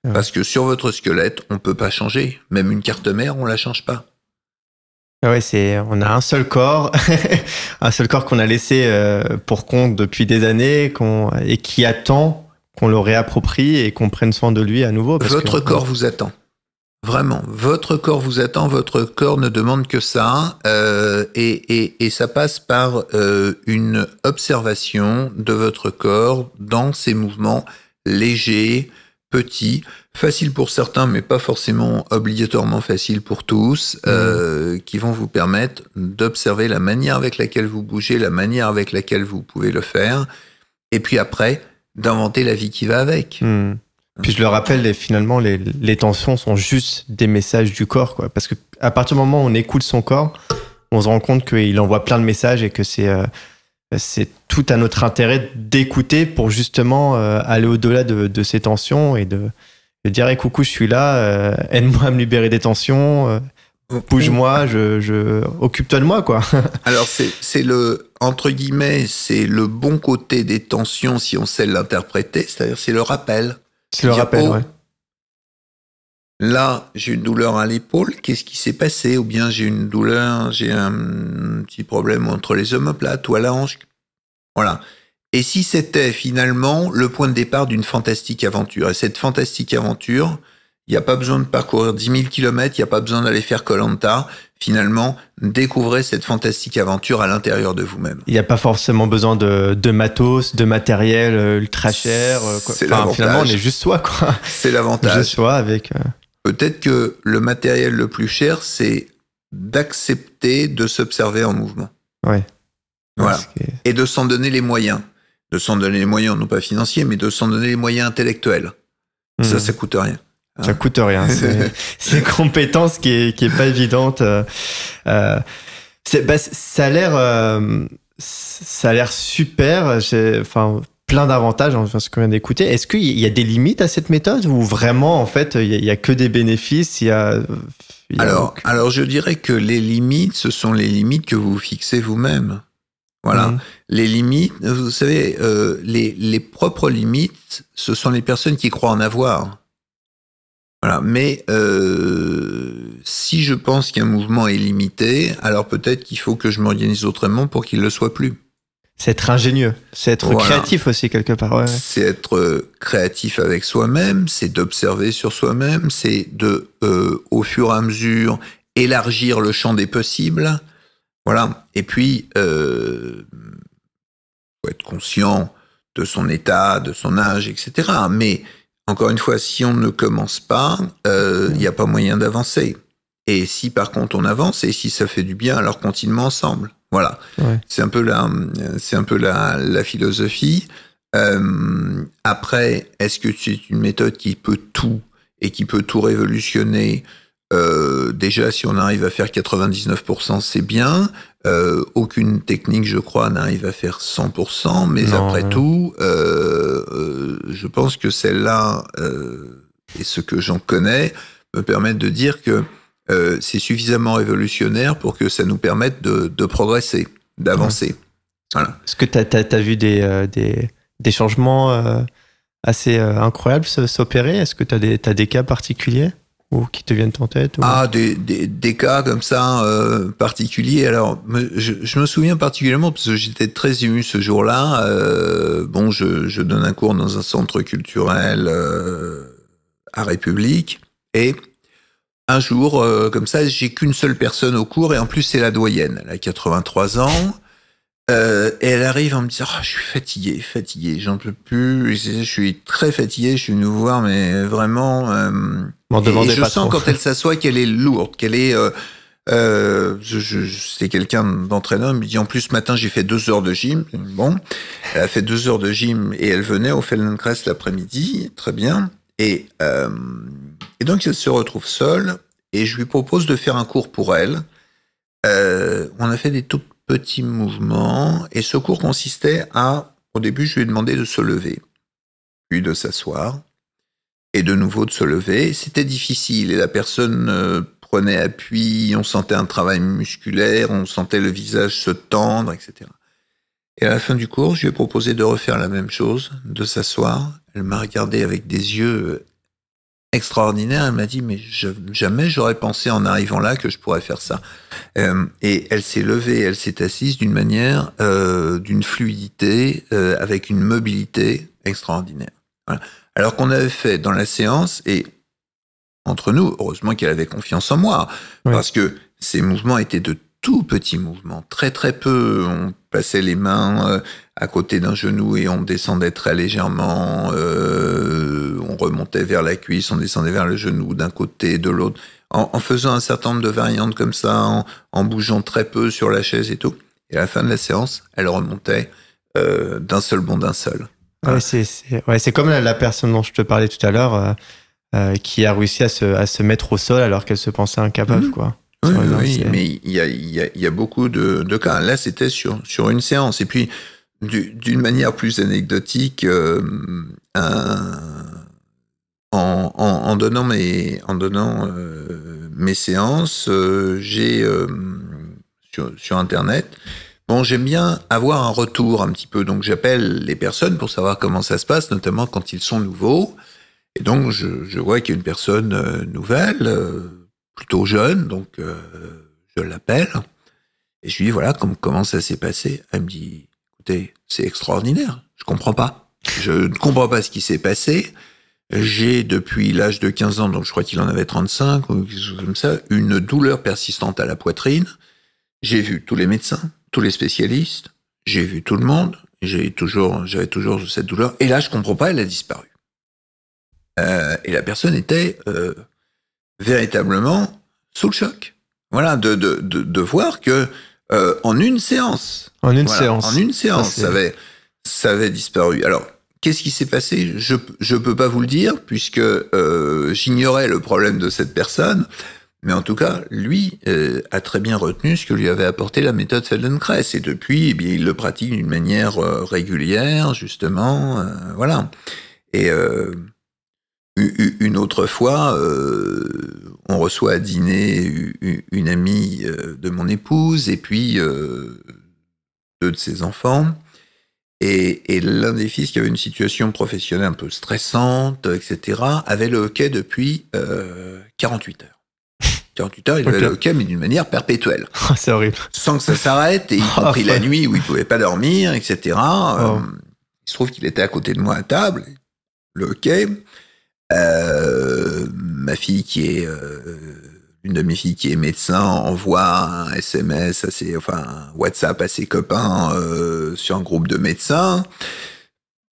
Ouais. Parce que sur votre squelette, on peut pas changer. Même une carte mère, on la change pas. Ouais, on a un seul corps, un seul corps qu'on a laissé pour compte depuis des années, et qui attend qu'on le réapproprie et qu'on prenne soin de lui à nouveau. Votre corps vous attend. Vraiment, votre corps vous attend, votre corps ne demande que ça, et ça passe par une observation de votre corps dans ses mouvements légers, petits, faciles pour certains, mais pas forcément obligatoirement faciles pour tous, qui vont vous permettre d'observer la manière avec laquelle vous bougez, la manière avec laquelle vous pouvez le faire, et puis après, d'inventer la vie qui va avec. Puis je le rappelle, finalement, les tensions sont juste des messages du corps, quoi. Parce que à partir du moment où on écoute son corps, on se rend compte qu'il envoie plein de messages et que c'est tout à notre intérêt d'écouter pour justement aller au-delà de ces tensions et de dire hey, coucou, je suis là, aide-moi à me libérer des tensions, bouge-moi, occupe-toi de moi, quoi. Alors c'est le entre guillemets, c'est le bon côté des tensions si on sait l'interpréter, c'est-à-dire c'est le rappel. C'est le rappel, ouais. Là, j'ai une douleur à l'épaule, qu'est-ce qui s'est passé? Ou bien j'ai un petit problème entre les omoplates ou à la hanche. Voilà. Et si c'était finalement le point de départ d'une fantastique aventure? Et cette fantastique aventure, il n'y a pas besoin de parcourir 10 000 km, il n'y a pas besoin d'aller faire Koh-Lanta. Finalement, découvrez cette fantastique aventure à l'intérieur de vous-même. Il n'y a pas forcément besoin de matos, de matériel ultra cher. C'est l'avantage. Finalement, on est juste soi, quoi. C'est l'avantage. Juste soi avec... Peut-être que le matériel le plus cher, c'est d'accepter de s'observer en mouvement. Ouais. Voilà. Et de s'en donner les moyens. De s'en donner les moyens, non pas financiers, mais de s'en donner les moyens intellectuels. Ça coûte rien. Ça coûte rien. C'est une compétence qui est pas évidente. Ça a l'air super. Plein d'avantages, ce qu'on vient d'écouter. Est-ce qu'il y a des limites à cette méthode ou vraiment, en fait, il y a que des bénéfices? Alors, je dirais que les limites, ce sont les limites que vous fixez vous-même. Voilà. Les limites, vous savez, les propres limites, ce sont les personnes qui croient en avoir. Voilà, mais si je pense qu'un mouvement est limité, alors peut-être qu'il faut que je m'organise autrement pour qu'il ne le soit plus. C'est être ingénieux, c'est être créatif aussi quelque part. Ouais. C'est être créatif avec soi-même, c'est d'observer sur soi-même, c'est de, au fur et à mesure, élargir le champ des possibles. Voilà, et puis, faut être conscient de son état, de son âge, etc. Mais... Encore une fois, si on ne commence pas, il n'y a pas moyen d'avancer. Et si par contre on avance et si ça fait du bien, alors continuons ensemble. Voilà. Ouais. C'est un peu la philosophie. Après, est-ce que c'est une méthode qui peut tout et qui peut tout révolutionner? Déjà, si on arrive à faire 99%, c'est bien. Aucune technique, je crois, n'arrive à faire 100%, mais Non, après ouais. tout, je pense que celle-là, et ce que j'en connais, me permettent de dire que c'est suffisamment révolutionnaire pour que ça nous permette de progresser, d'avancer. Ouais. Voilà. Est-ce que t'as vu des changements assez incroyables s'opérer? Est-ce que t'as des cas particuliers ou qui te viennent en tête ou... Ah, des cas comme ça particuliers. Alors, je me souviens particulièrement parce que j'étais très ému ce jour-là. Bon, je donne un cours dans un centre culturel à République et un jour, comme ça, j'ai qu'une seule personne au cours et en plus c'est la doyenne. Elle a 83 ans. Et elle arrive en me disant, je suis fatigué, j'en peux plus, je suis très fatigué, je suis venu vous voir, mais vraiment, M'en et demandez je pas sens trop. quand elle s'assoit qu'elle est lourde, qu'elle est, c'est quelqu'un d'entraîneur, il me dit, en plus, ce matin, j'ai fait 2 heures de gym, bon, elle a fait 2 heures de gym et elle venait au Feldenkrais l'après-midi, très bien, et donc elle se retrouve seule, et je lui propose de faire un cours pour elle. On a fait des tout petits mouvements et ce cours consistait au début, je lui ai demandé de se lever, puis de s'asseoir et de nouveau de se lever. C'était difficile et la personne prenait appui, on sentait un travail musculaire, on sentait le visage se tendre, etc. Et à la fin du cours, je lui ai proposé de refaire la même chose, de s'asseoir. Elle m'a regardé avec des yeux extraordinaire. Elle m'a dit, mais jamais j'aurais pensé en arrivant là que je pourrais faire ça. Et elle s'est levée, elle s'est assise d'une manière, d'une fluidité, avec une mobilité extraordinaire. Voilà. Alors qu'on avait fait dans la séance, et entre nous, heureusement qu'elle avait confiance en moi, Oui. parce que ces mouvements étaient de tout petits mouvements, très très peu. On passait les mains à côté d'un genou et on descendait très légèrement, on remontait vers la cuisse, on descendait vers le genou d'un côté, de l'autre, en faisant un certain nombre de variantes comme ça, en bougeant très peu sur la chaise et tout. Et à la fin de la séance, elle remontait d'un seul bond d'un seul. Voilà. C'est comme la personne dont je te parlais tout à l'heure qui a réussi à se mettre au sol alors qu'elle se pensait incapable, quoi. Oui, mais il y a beaucoup de cas. Là, c'était sur une séance. Et puis, d'une manière plus anecdotique, en donnant mes séances, j'ai sur Internet. Bon, j'aime bien avoir un retour un petit peu. Donc, j'appelle les personnes pour savoir comment ça se passe, notamment quand ils sont nouveaux. Et donc, je vois qu'il y a une personne nouvelle, plutôt jeune, donc je l'appelle. Et je lui dis, voilà, comment ça s'est passé? Elle me dit, écoutez, c'est extraordinaire, je comprends pas. Je ne comprends pas ce qui s'est passé. J'ai, depuis l'âge de 15 ans, donc je crois qu'il en avait 35, ou quelque chose comme ça, une douleur persistante à la poitrine. J'ai vu tous les médecins, tous les spécialistes, j'ai vu tout le monde, j'avais toujours cette douleur. Et là, je comprends pas, elle a disparu. Et la personne était véritablement sous le choc. Voilà, de voir que en une séance, ça avait disparu. Alors, qu'est-ce qui s'est passé? Je peux pas vous le dire puisque j'ignorais le problème de cette personne. Mais en tout cas, lui a très bien retenu ce que lui avait apporté la méthode Feldenkrais. Et depuis, eh bien, il le pratique d'une manière régulière, justement. Voilà. Et une autre fois, on reçoit à dîner une amie de mon épouse et puis 2 de ses enfants. Et l'un des fils, qui avait une situation professionnelle un peu stressante, etc., avait le hockey depuis 48 heures. 48 heures, il avait le hockey, mais d'une manière perpétuelle. Oh, c'est horrible. Sans que ça s'arrête, et y compris la nuit où il pouvait pas dormir, etc. Il se trouve qu'il était à côté de moi à table, le hockey. Ma fille une de mes filles qui est médecin envoie un SMS un WhatsApp à ses copains sur un groupe de médecins.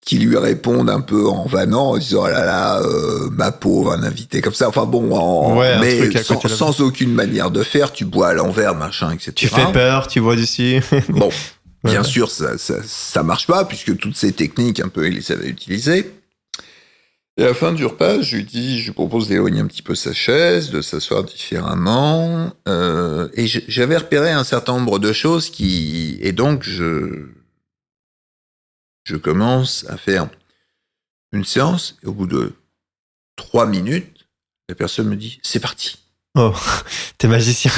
qui lui répondent un peu en vannant, en disant « Oh là là, ma pauvre, un invité comme ça ». Enfin bon, mais sans aucune manière de faire. Tu bois à l'envers, machin, etc. Tu fais peur, tu bois d'ici. Bon, bien sûr, ça marche pas, puisque toutes ces techniques, un peu, il les avait utilisées. Et à la fin du repas, je lui propose d'éloigner un petit peu sa chaise, de s'asseoir différemment. Et j'avais repéré un certain nombre de choses et donc je commence à faire une séance, et au bout de 3 minutes, la personne me dit « C'est parti ». Oh, t'es magicien.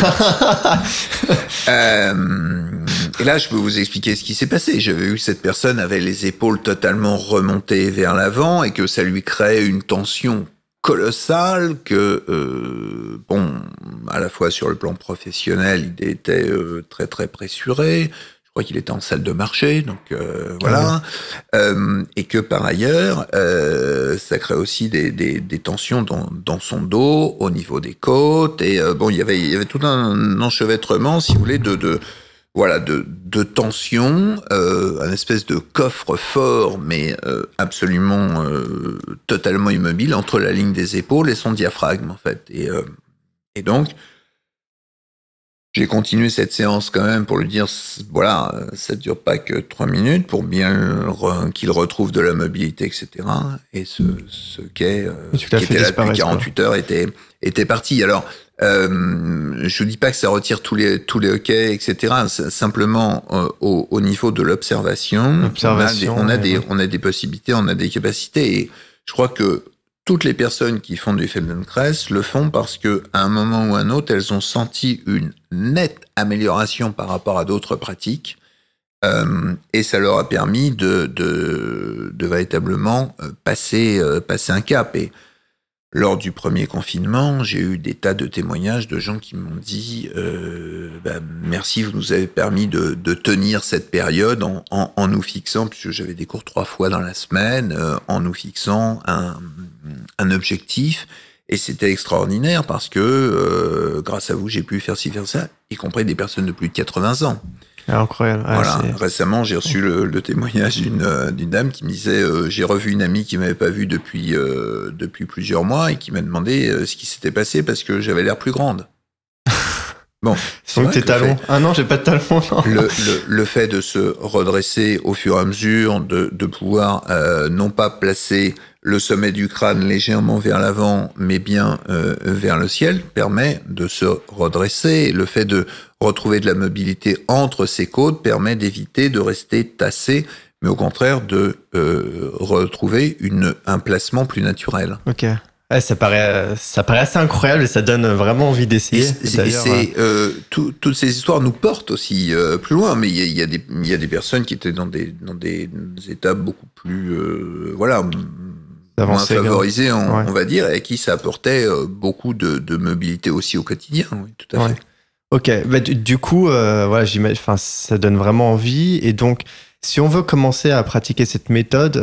Et là, je peux vous expliquer ce qui s'est passé. J'avais vu que cette personne avait les épaules totalement remontées vers l'avant et que ça lui créait une tension colossale que, à la fois sur le plan professionnel, il était très très pressuré. Je crois qu'il était en salle de marché, donc voilà. Et que par ailleurs, ça crée aussi des tensions dans son dos, au niveau des côtes. Et il y avait tout un enchevêtrement, si vous voulez, de tensions, un espèce de coffre-fort, mais absolument totalement immobile entre la ligne des épaules et son diaphragme, en fait. Et donc, j'ai continué cette séance quand même pour lui dire, voilà, ça dure pas que 3 minutes pour bien qu'il retrouve de la mobilité, etc. Et ce quai, qui était là depuis 48 heures, était parti. Alors, je dis pas que ça retire tous les hoquets, etc. Simplement, au niveau de l'observation, on a des possibilités, on a des capacités. Et je crois que toutes les personnes qui font du Feldenkrais le font parce que, à un moment ou à un autre, elles ont senti une nette amélioration par rapport à d'autres pratiques, et ça leur a permis de véritablement passer un cap. Et lors du premier confinement, j'ai eu des tas de témoignages de gens qui m'ont dit merci, vous nous avez permis de tenir cette période en nous fixant, puisque j'avais des cours 3 fois dans la semaine, en nous fixant un objectif. Et c'était extraordinaire parce que grâce à vous, j'ai pu faire ci, faire ça, y compris des personnes de plus de 80 ans. Incroyable. Voilà. Récemment, j'ai reçu le témoignage d'une dame qui me disait j'ai revu une amie qui m'avait pas vu depuis plusieurs mois et qui m'a demandé ce qui s'était passé parce que j'avais l'air plus grande. Bon, donc tes talons. Ah non, j'ai pas de talons. Non. Le fait de se redresser au fur et à mesure, de pouvoir non pas placer le sommet du crâne légèrement vers l'avant, mais bien vers le ciel, permet de se redresser. Le fait de retrouver de la mobilité entre ses côtes permet d'éviter de rester tassé, mais au contraire de retrouver un placement plus naturel. Ok. Ouais, ça paraît assez incroyable et ça donne vraiment envie d'essayer. Toutes ces histoires nous portent aussi plus loin, mais il y a des personnes qui étaient dans des étapes beaucoup plus moins favorisées, on va dire, et à qui ça apportait beaucoup de mobilité aussi au quotidien. Oui, tout à fait. Ok, du coup, ça donne vraiment envie. Et donc, si on veut commencer à pratiquer cette méthode,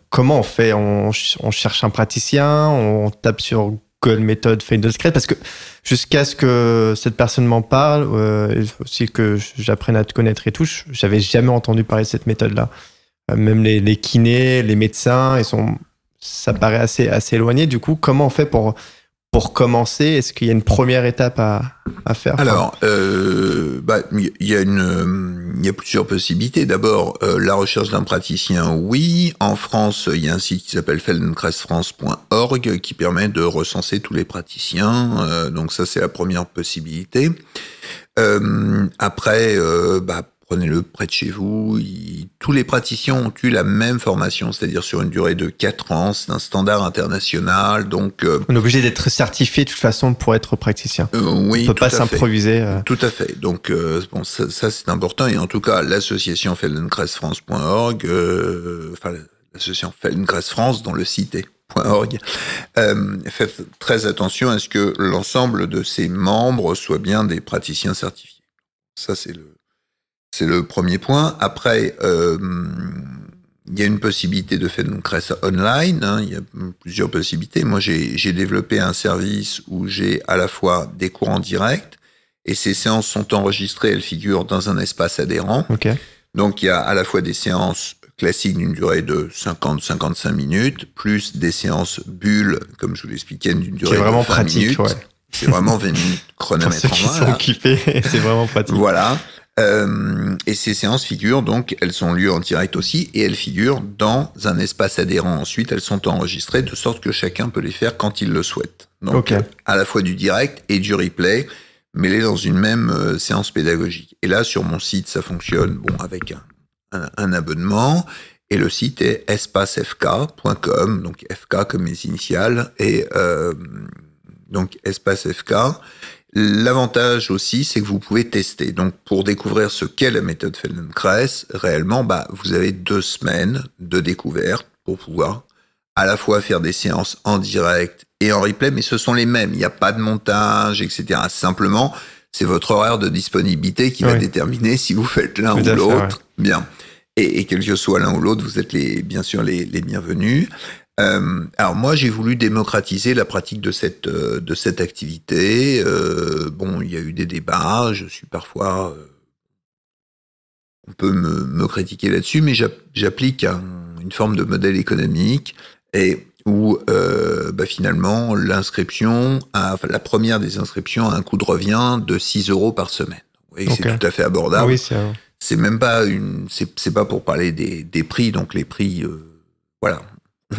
comment on fait ? On cherche un praticien, on tape sur Google méthode Feldenkrais, parce que jusqu'à ce que cette personne m'en parle, aussi que j'apprenne à te connaître et tout, j'avais jamais entendu parler de cette méthode-là. Même les kinés, les médecins, ça paraît assez éloigné. Du coup, comment on fait pour commencer? Est-ce qu'il y a une première étape à faire? Alors, il y a plusieurs possibilités. D'abord, la recherche d'un praticien, oui. En France, il y a un site qui s'appelle feldenkraisfrance.org qui permet de recenser tous les praticiens. Donc ça, c'est la première possibilité. Après, prenez-le près de chez vous. Tous les praticiens ont eu la même formation, c'est-à-dire sur une durée de 4 ans. C'est un standard international. Donc, on est obligé d'être certifié de toute façon pour être praticien. Oui, on peut pas s'improviser. Tout à fait. Donc, ça c'est important. Et en tout cas, l'association feldenkraisfrance.org, l'association Feldenkrais France, dont le site est .org, fait très attention à ce que l'ensemble de ses membres soient bien des praticiens certifiés. Ça, c'est le premier point. Après, il y a une possibilité de Feldenkrais online. Il y a plusieurs possibilités. Moi, j'ai développé un service où j'ai à la fois des cours en direct et ces séances sont enregistrées. Elles figurent dans un espace adhérent. Okay. Donc, il y a à la fois des séances classiques d'une durée de 50-55 minutes, plus des séances bulles, comme je vous l'expliquais, d'une durée de 20 pratique, minutes. Ouais. C'est vraiment 20 minutes chronomètre Pour ceux qui sont occupés, c'est vraiment pratique. Voilà. Et ces séances figurent donc, elles ont lieu en direct aussi, et elles figurent dans un espace adhérent. Ensuite, elles sont enregistrées de sorte que chacun peut les faire quand il le souhaite. Donc, à la fois du direct et du replay, mêlés dans une même séance pédagogique. Et là, sur mon site, ça fonctionne avec un abonnement. Et le site est espacefk.com, donc FK comme mes initiales, et donc espace FK. L'avantage aussi, c'est que vous pouvez tester. Donc, pour découvrir ce qu'est la méthode Feldenkrais, réellement, vous avez 2 semaines de découverte pour pouvoir à la fois faire des séances en direct et en replay, mais ce sont les mêmes. Il n'y a pas de montage, etc. Simplement, c'est votre horaire de disponibilité qui va déterminer si vous faites l'un ou l'autre. Bien. Et quel que soit l'un ou l'autre, vous êtes bien sûr les bienvenus. Alors moi, j'ai voulu démocratiser la pratique de cette activité. Il y a eu des débats. Je suis parfois, on peut me critiquer là-dessus, mais j'applique une forme de modèle économique et où finalement l'inscription, la première des inscriptions a un coût de revient de 6 € par semaine. Vous voyez, c'est tout à fait abordable. Oui, c'est même pas c'est pas pour parler des prix. Donc les prix, voilà.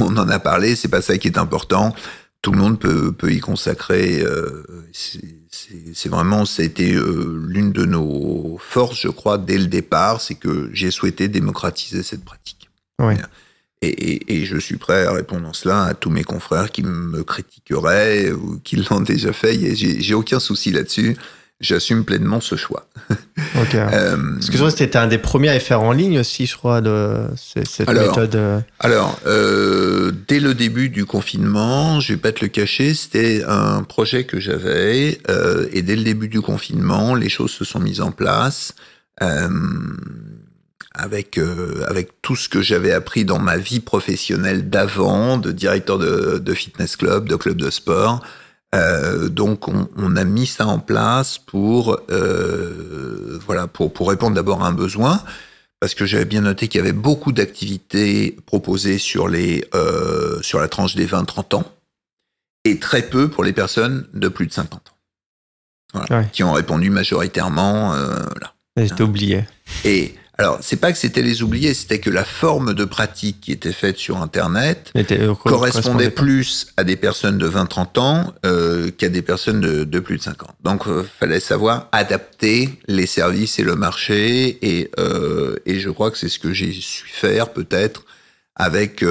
On en a parlé, c'est pas ça qui est important. Tout le monde peut y consacrer. C'est vraiment, ça a été l'une de nos forces, je crois, dès le départ, c'est que j'ai souhaité démocratiser cette pratique. Oui. Et je suis prêt à répondre en cela à tous mes confrères qui me critiqueraient ou qui l'ont déjà fait. J'ai aucun souci là-dessus. J'assume pleinement ce choix. Ok. Parce que c'était un des premiers à faire en ligne aussi, je crois, cette méthode. Alors, dès le début du confinement, je vais pas te le cacher, c'était un projet que j'avais, et dès le début du confinement, les choses se sont mises en place, avec tout ce que j'avais appris dans ma vie professionnelle d'avant, de directeur de fitness club, de club de sport. Donc on a mis ça en place pour répondre d'abord à un besoin, parce que j'avais bien noté qu'il y avait beaucoup d'activités proposées sur la tranche des 20-30 ans et très peu pour les personnes de plus de 50 ans, qui ont répondu majoritairement là. J'étais oublié. Et alors, c'est pas que c'était les oubliés, c'était que la forme de pratique qui était faite sur Internet correspondait plus à des personnes de 20-30 ans qu'à des personnes de plus de 50. Donc, fallait savoir adapter les services et le marché, et je crois que c'est ce que j'ai su faire peut-être avec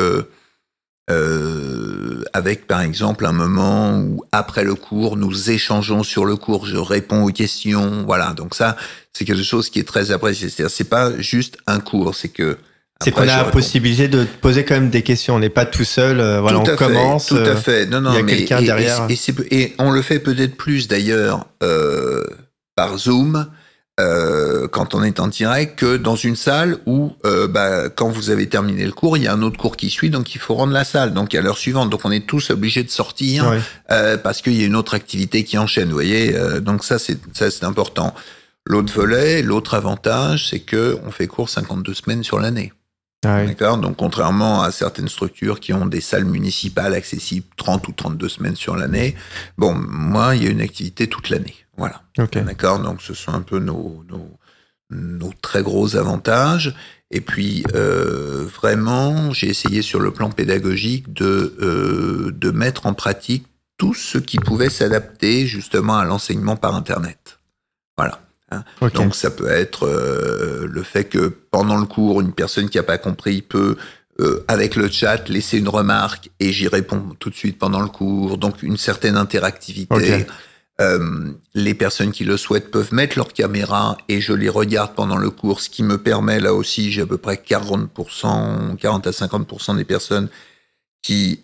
par exemple un moment où après le cours nous échangeons sur le cours, je réponds aux questions, voilà. Donc ça, c'est quelque chose qui est très apprécié. C'est-à-dire, c'est pas juste un cours, c'est que c'est qu'on a la possibilité de poser quand même des questions. On n'est pas tout seul. On commence. Tout à fait. Non, il y a quelqu'un derrière. Et on le fait peut-être plus d'ailleurs par Zoom. Quand on est en direct, que dans une salle où quand vous avez terminé le cours, il y a un autre cours qui suit, donc il faut rendre la salle, donc à l'heure suivante, donc on est tous obligés de sortir parce qu'il y a une autre activité qui enchaîne, vous voyez, donc ça c'est important. L'autre avantage, c'est que on fait cours 52 semaines sur l'année. D'accord. Donc contrairement à certaines structures qui ont des salles municipales accessibles 30 ou 32 semaines sur l'année, moi il y a une activité toute l'année. Voilà. D'accord. Donc ce sont un peu nos très gros avantages. Et puis vraiment, j'ai essayé sur le plan pédagogique de mettre en pratique tout ce qui pouvait s'adapter justement à l'enseignement par Internet. Voilà. Donc ça peut être le fait que pendant le cours, une personne qui n'a pas compris peut avec le chat laisser une remarque et j'y réponds tout de suite pendant le cours. Donc une certaine interactivité. Les personnes qui le souhaitent peuvent mettre leur caméra et je les regarde pendant le cours, ce qui me permet, là aussi, j'ai à peu près 40 à 50% des personnes qui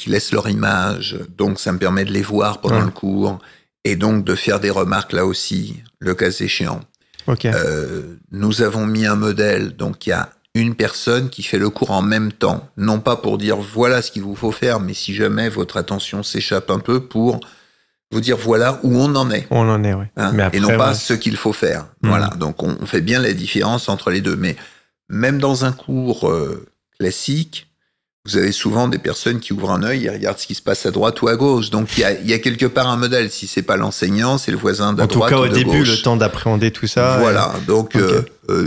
laissent leur image, donc ça me permet de les voir pendant le cours et donc de faire des remarques là aussi, le cas échéant. Nous avons mis un modèle, donc il y a une personne qui fait le cours en même temps, non pas pour dire voilà ce qu'il vous faut faire, mais si jamais votre attention s'échappe un peu, pour vous dire voilà où on en est. On en est, oui. Mais après, et non pas ce qu'il faut faire. Voilà. Donc on fait bien la différence entre les deux. Mais même dans un cours classique, vous avez souvent des personnes qui ouvrent un œil et regardent ce qui se passe à droite ou à gauche. Donc, il y a quelque part un modèle. Si c'est pas l'enseignant, c'est le voisin d'à droite ou de gauche. En tout cas, au début, le temps d'appréhender tout ça. Voilà. Donc,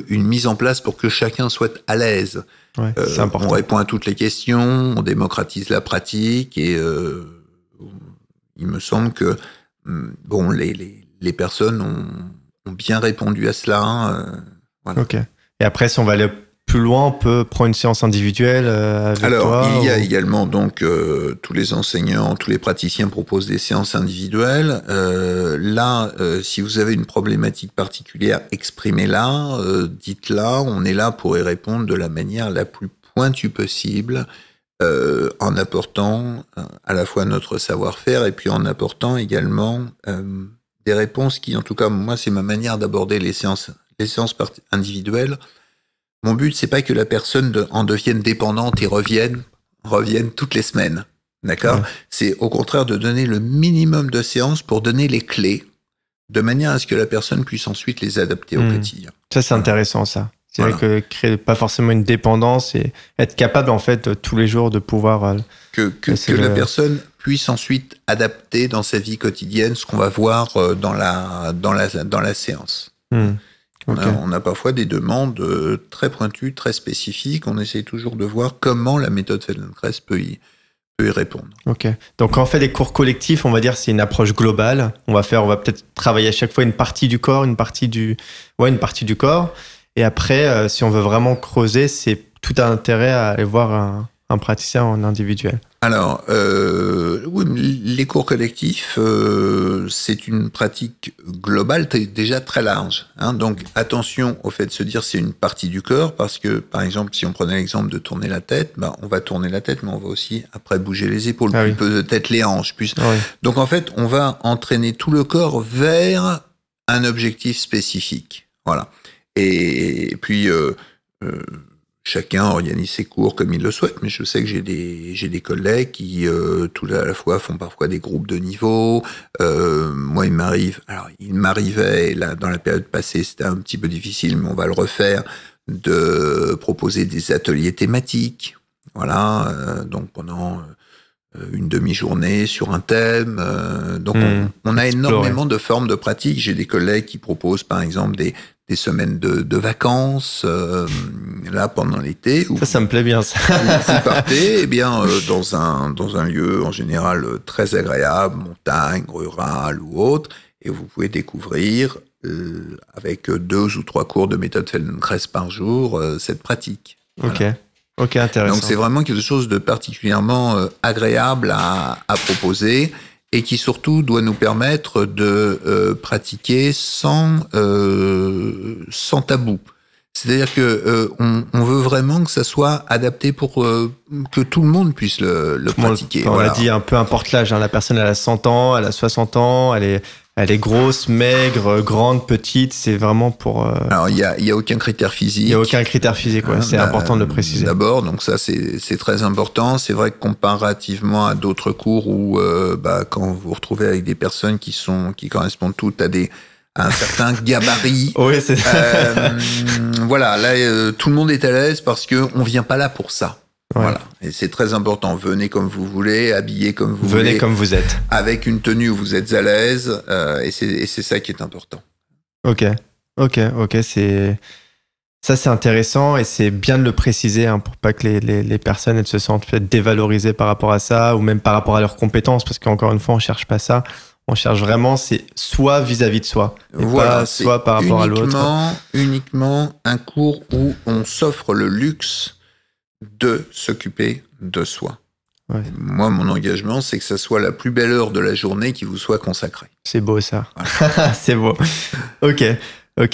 une mise en place pour que chacun soit à l'aise. Ouais, c'est important. On répond à toutes les questions, on démocratise la pratique et il me semble que les personnes ont bien répondu à cela. Voilà. Ok. Et après, si on va aller plus loin, on peut prendre une séance individuelle avec toi. Alors, il y a également donc tous les enseignants, tous les praticiens proposent des séances individuelles. Là, si vous avez une problématique particulière, exprimez-la, dites-la. On est là pour y répondre de la manière la plus pointue possible, en apportant à la fois notre savoir-faire et puis en apportant également des réponses qui, en tout cas, moi, c'est ma manière d'aborder les séances individuelles. Mon but, c'est pas que la personne en devienne dépendante et revienne toutes les semaines. D'accord ? Ouais. C'est au contraire de donner le minimum de séances pour donner les clés, de manière à ce que la personne puisse ensuite les adapter au quotidien. Ça, c'est intéressant, ça. C'est vrai que créer pas forcément une dépendance et être capable, en fait, tous les jours de pouvoir... Que la personne puisse ensuite adapter dans sa vie quotidienne ce qu'on va voir dans la séance. Okay. On a parfois des demandes très pointues, très spécifiques. On essaie toujours de voir comment la méthode Feldenkrais peut y répondre. Ok. Donc quand on fait des cours collectifs, on va dire c'est une approche globale. On va peut-être travailler à chaque fois une partie du corps, une partie du corps. Et après, si on veut vraiment creuser, c'est tout un intérêt à aller voir un praticien en individuel. Alors, oui, les cours collectifs, c'est une pratique globale déjà très large. Hein. Donc, attention au fait de se dire c'est une partie du corps, parce que, par exemple, si on prenait l'exemple de tourner la tête, on va tourner la tête, mais on va aussi après bouger les épaules, puis peut-être les hanches. Donc, en fait, on va entraîner tout le corps vers un objectif spécifique. Voilà. Et puis... chacun organise ses cours comme il le souhaite, mais je sais que j'ai des collègues qui tout à la fois font parfois des groupes de niveau. Moi, il m'arrivait là dans la période passée, c'était un petit peu difficile, mais on va le refaire, de proposer des ateliers thématiques. Voilà, donc pendant une demi-journée sur un thème. Donc on a énormément de formes de pratique. J'ai des collègues qui proposent par exemple des semaines de vacances là pendant l'été. Ça me plaît bien ça. Vous partez dans un lieu en général très agréable, montagne, rural ou autre, et vous pouvez découvrir avec 2 ou 3 cours de méthode Feldenkrais par jour cette pratique. Voilà. Ok, intéressant. Donc c'est vraiment quelque chose de particulièrement agréable à proposer et qui surtout doit nous permettre de pratiquer sans tabou. C'est-à-dire que on veut vraiment que ça soit adapté pour que tout le monde puisse le pratiquer. On l'a dit, peu importe l'âge, la personne elle a 100 ans, elle a 60 ans, elle est grosse, maigre, grande, petite, c'est vraiment pour... Alors, il y a aucun critère physique. Il n'y a aucun critère physique, c'est important de le préciser. D'abord, donc ça, c'est très important. C'est vrai que comparativement à d'autres cours où, quand vous vous retrouvez avec des personnes qui correspondent toutes à un certain gabarit. Oui, c'est ça. Voilà, là, tout le monde est à l'aise parce qu'on vient pas là pour ça. Ouais. Voilà, et c'est très important. Venez comme vous voulez, habillez comme vous voulez. Venez comme vous êtes. Avec une tenue où vous êtes à l'aise, et c'est ça qui est important. Ok, c'est intéressant et c'est bien de le préciser pour pas que les personnes elles se sentent peut-être dévalorisées par rapport à ça ou même par rapport à leurs compétences, parce qu'encore une fois, on cherche pas ça. On cherche vraiment, c'est soit vis-à-vis de soi, et pas soit par rapport à l'autre. Uniquement un cours où on s'offre le luxe de s'occuper de soi. Ouais. Moi, mon engagement, c'est que ça soit la plus belle heure de la journée qui vous soit consacrée. C'est beau ça. Voilà. C'est beau. Ok.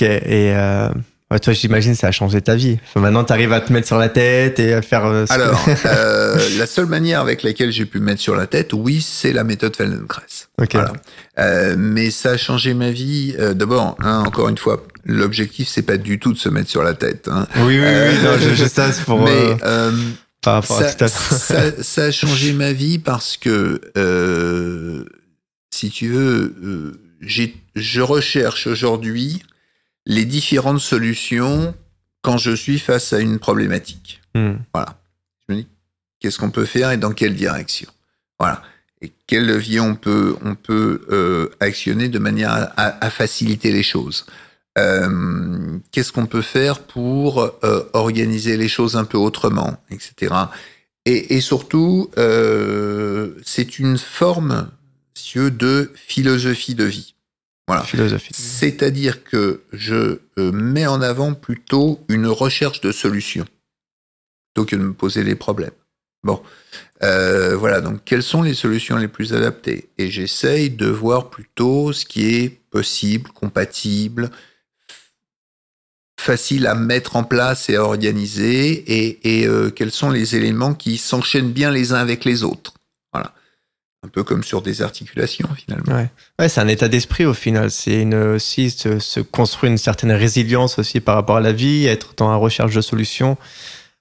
Et toi, j'imagine, ça a changé ta vie. Maintenant, tu arrives à te mettre sur la tête et à faire... Alors, la seule manière avec laquelle j'ai pu me mettre sur la tête, oui, c'est la méthode Feldenkrais. Okay. Voilà. Mais ça a changé ma vie. D'abord, encore une fois, l'objectif, c'est pas du tout de se mettre sur la tête. Hein. Oui, non, je sais, c'est pour... Mais par rapport à tout à ça a changé ma vie parce que, si tu veux, je recherche aujourd'hui les différentes solutions quand je suis face à une problématique. Voilà. Je me dis, qu'est-ce qu'on peut faire et dans quelle direction? Voilà. Et quel levier on peut actionner de manière à faciliter les choses? Qu'est-ce qu'on peut faire pour organiser les choses un peu autrement, etc. Et surtout, c'est une forme de philosophie de vie. Voilà. C'est-à-dire que je mets en avant plutôt une recherche de solutions plutôt que de me poser les problèmes. Bon, voilà, donc quelles sont les solutions les plus adaptées? Et j'essaye de voir plutôt ce qui est possible, compatible, facile à mettre en place et à organiser, et quels sont les éléments qui s'enchaînent bien les uns avec les autres. Voilà. Un peu comme sur des articulations, finalement. Ouais, c'est un état d'esprit, au final. C'est aussi se construire une certaine résilience aussi par rapport à la vie, être dans la recherche de solutions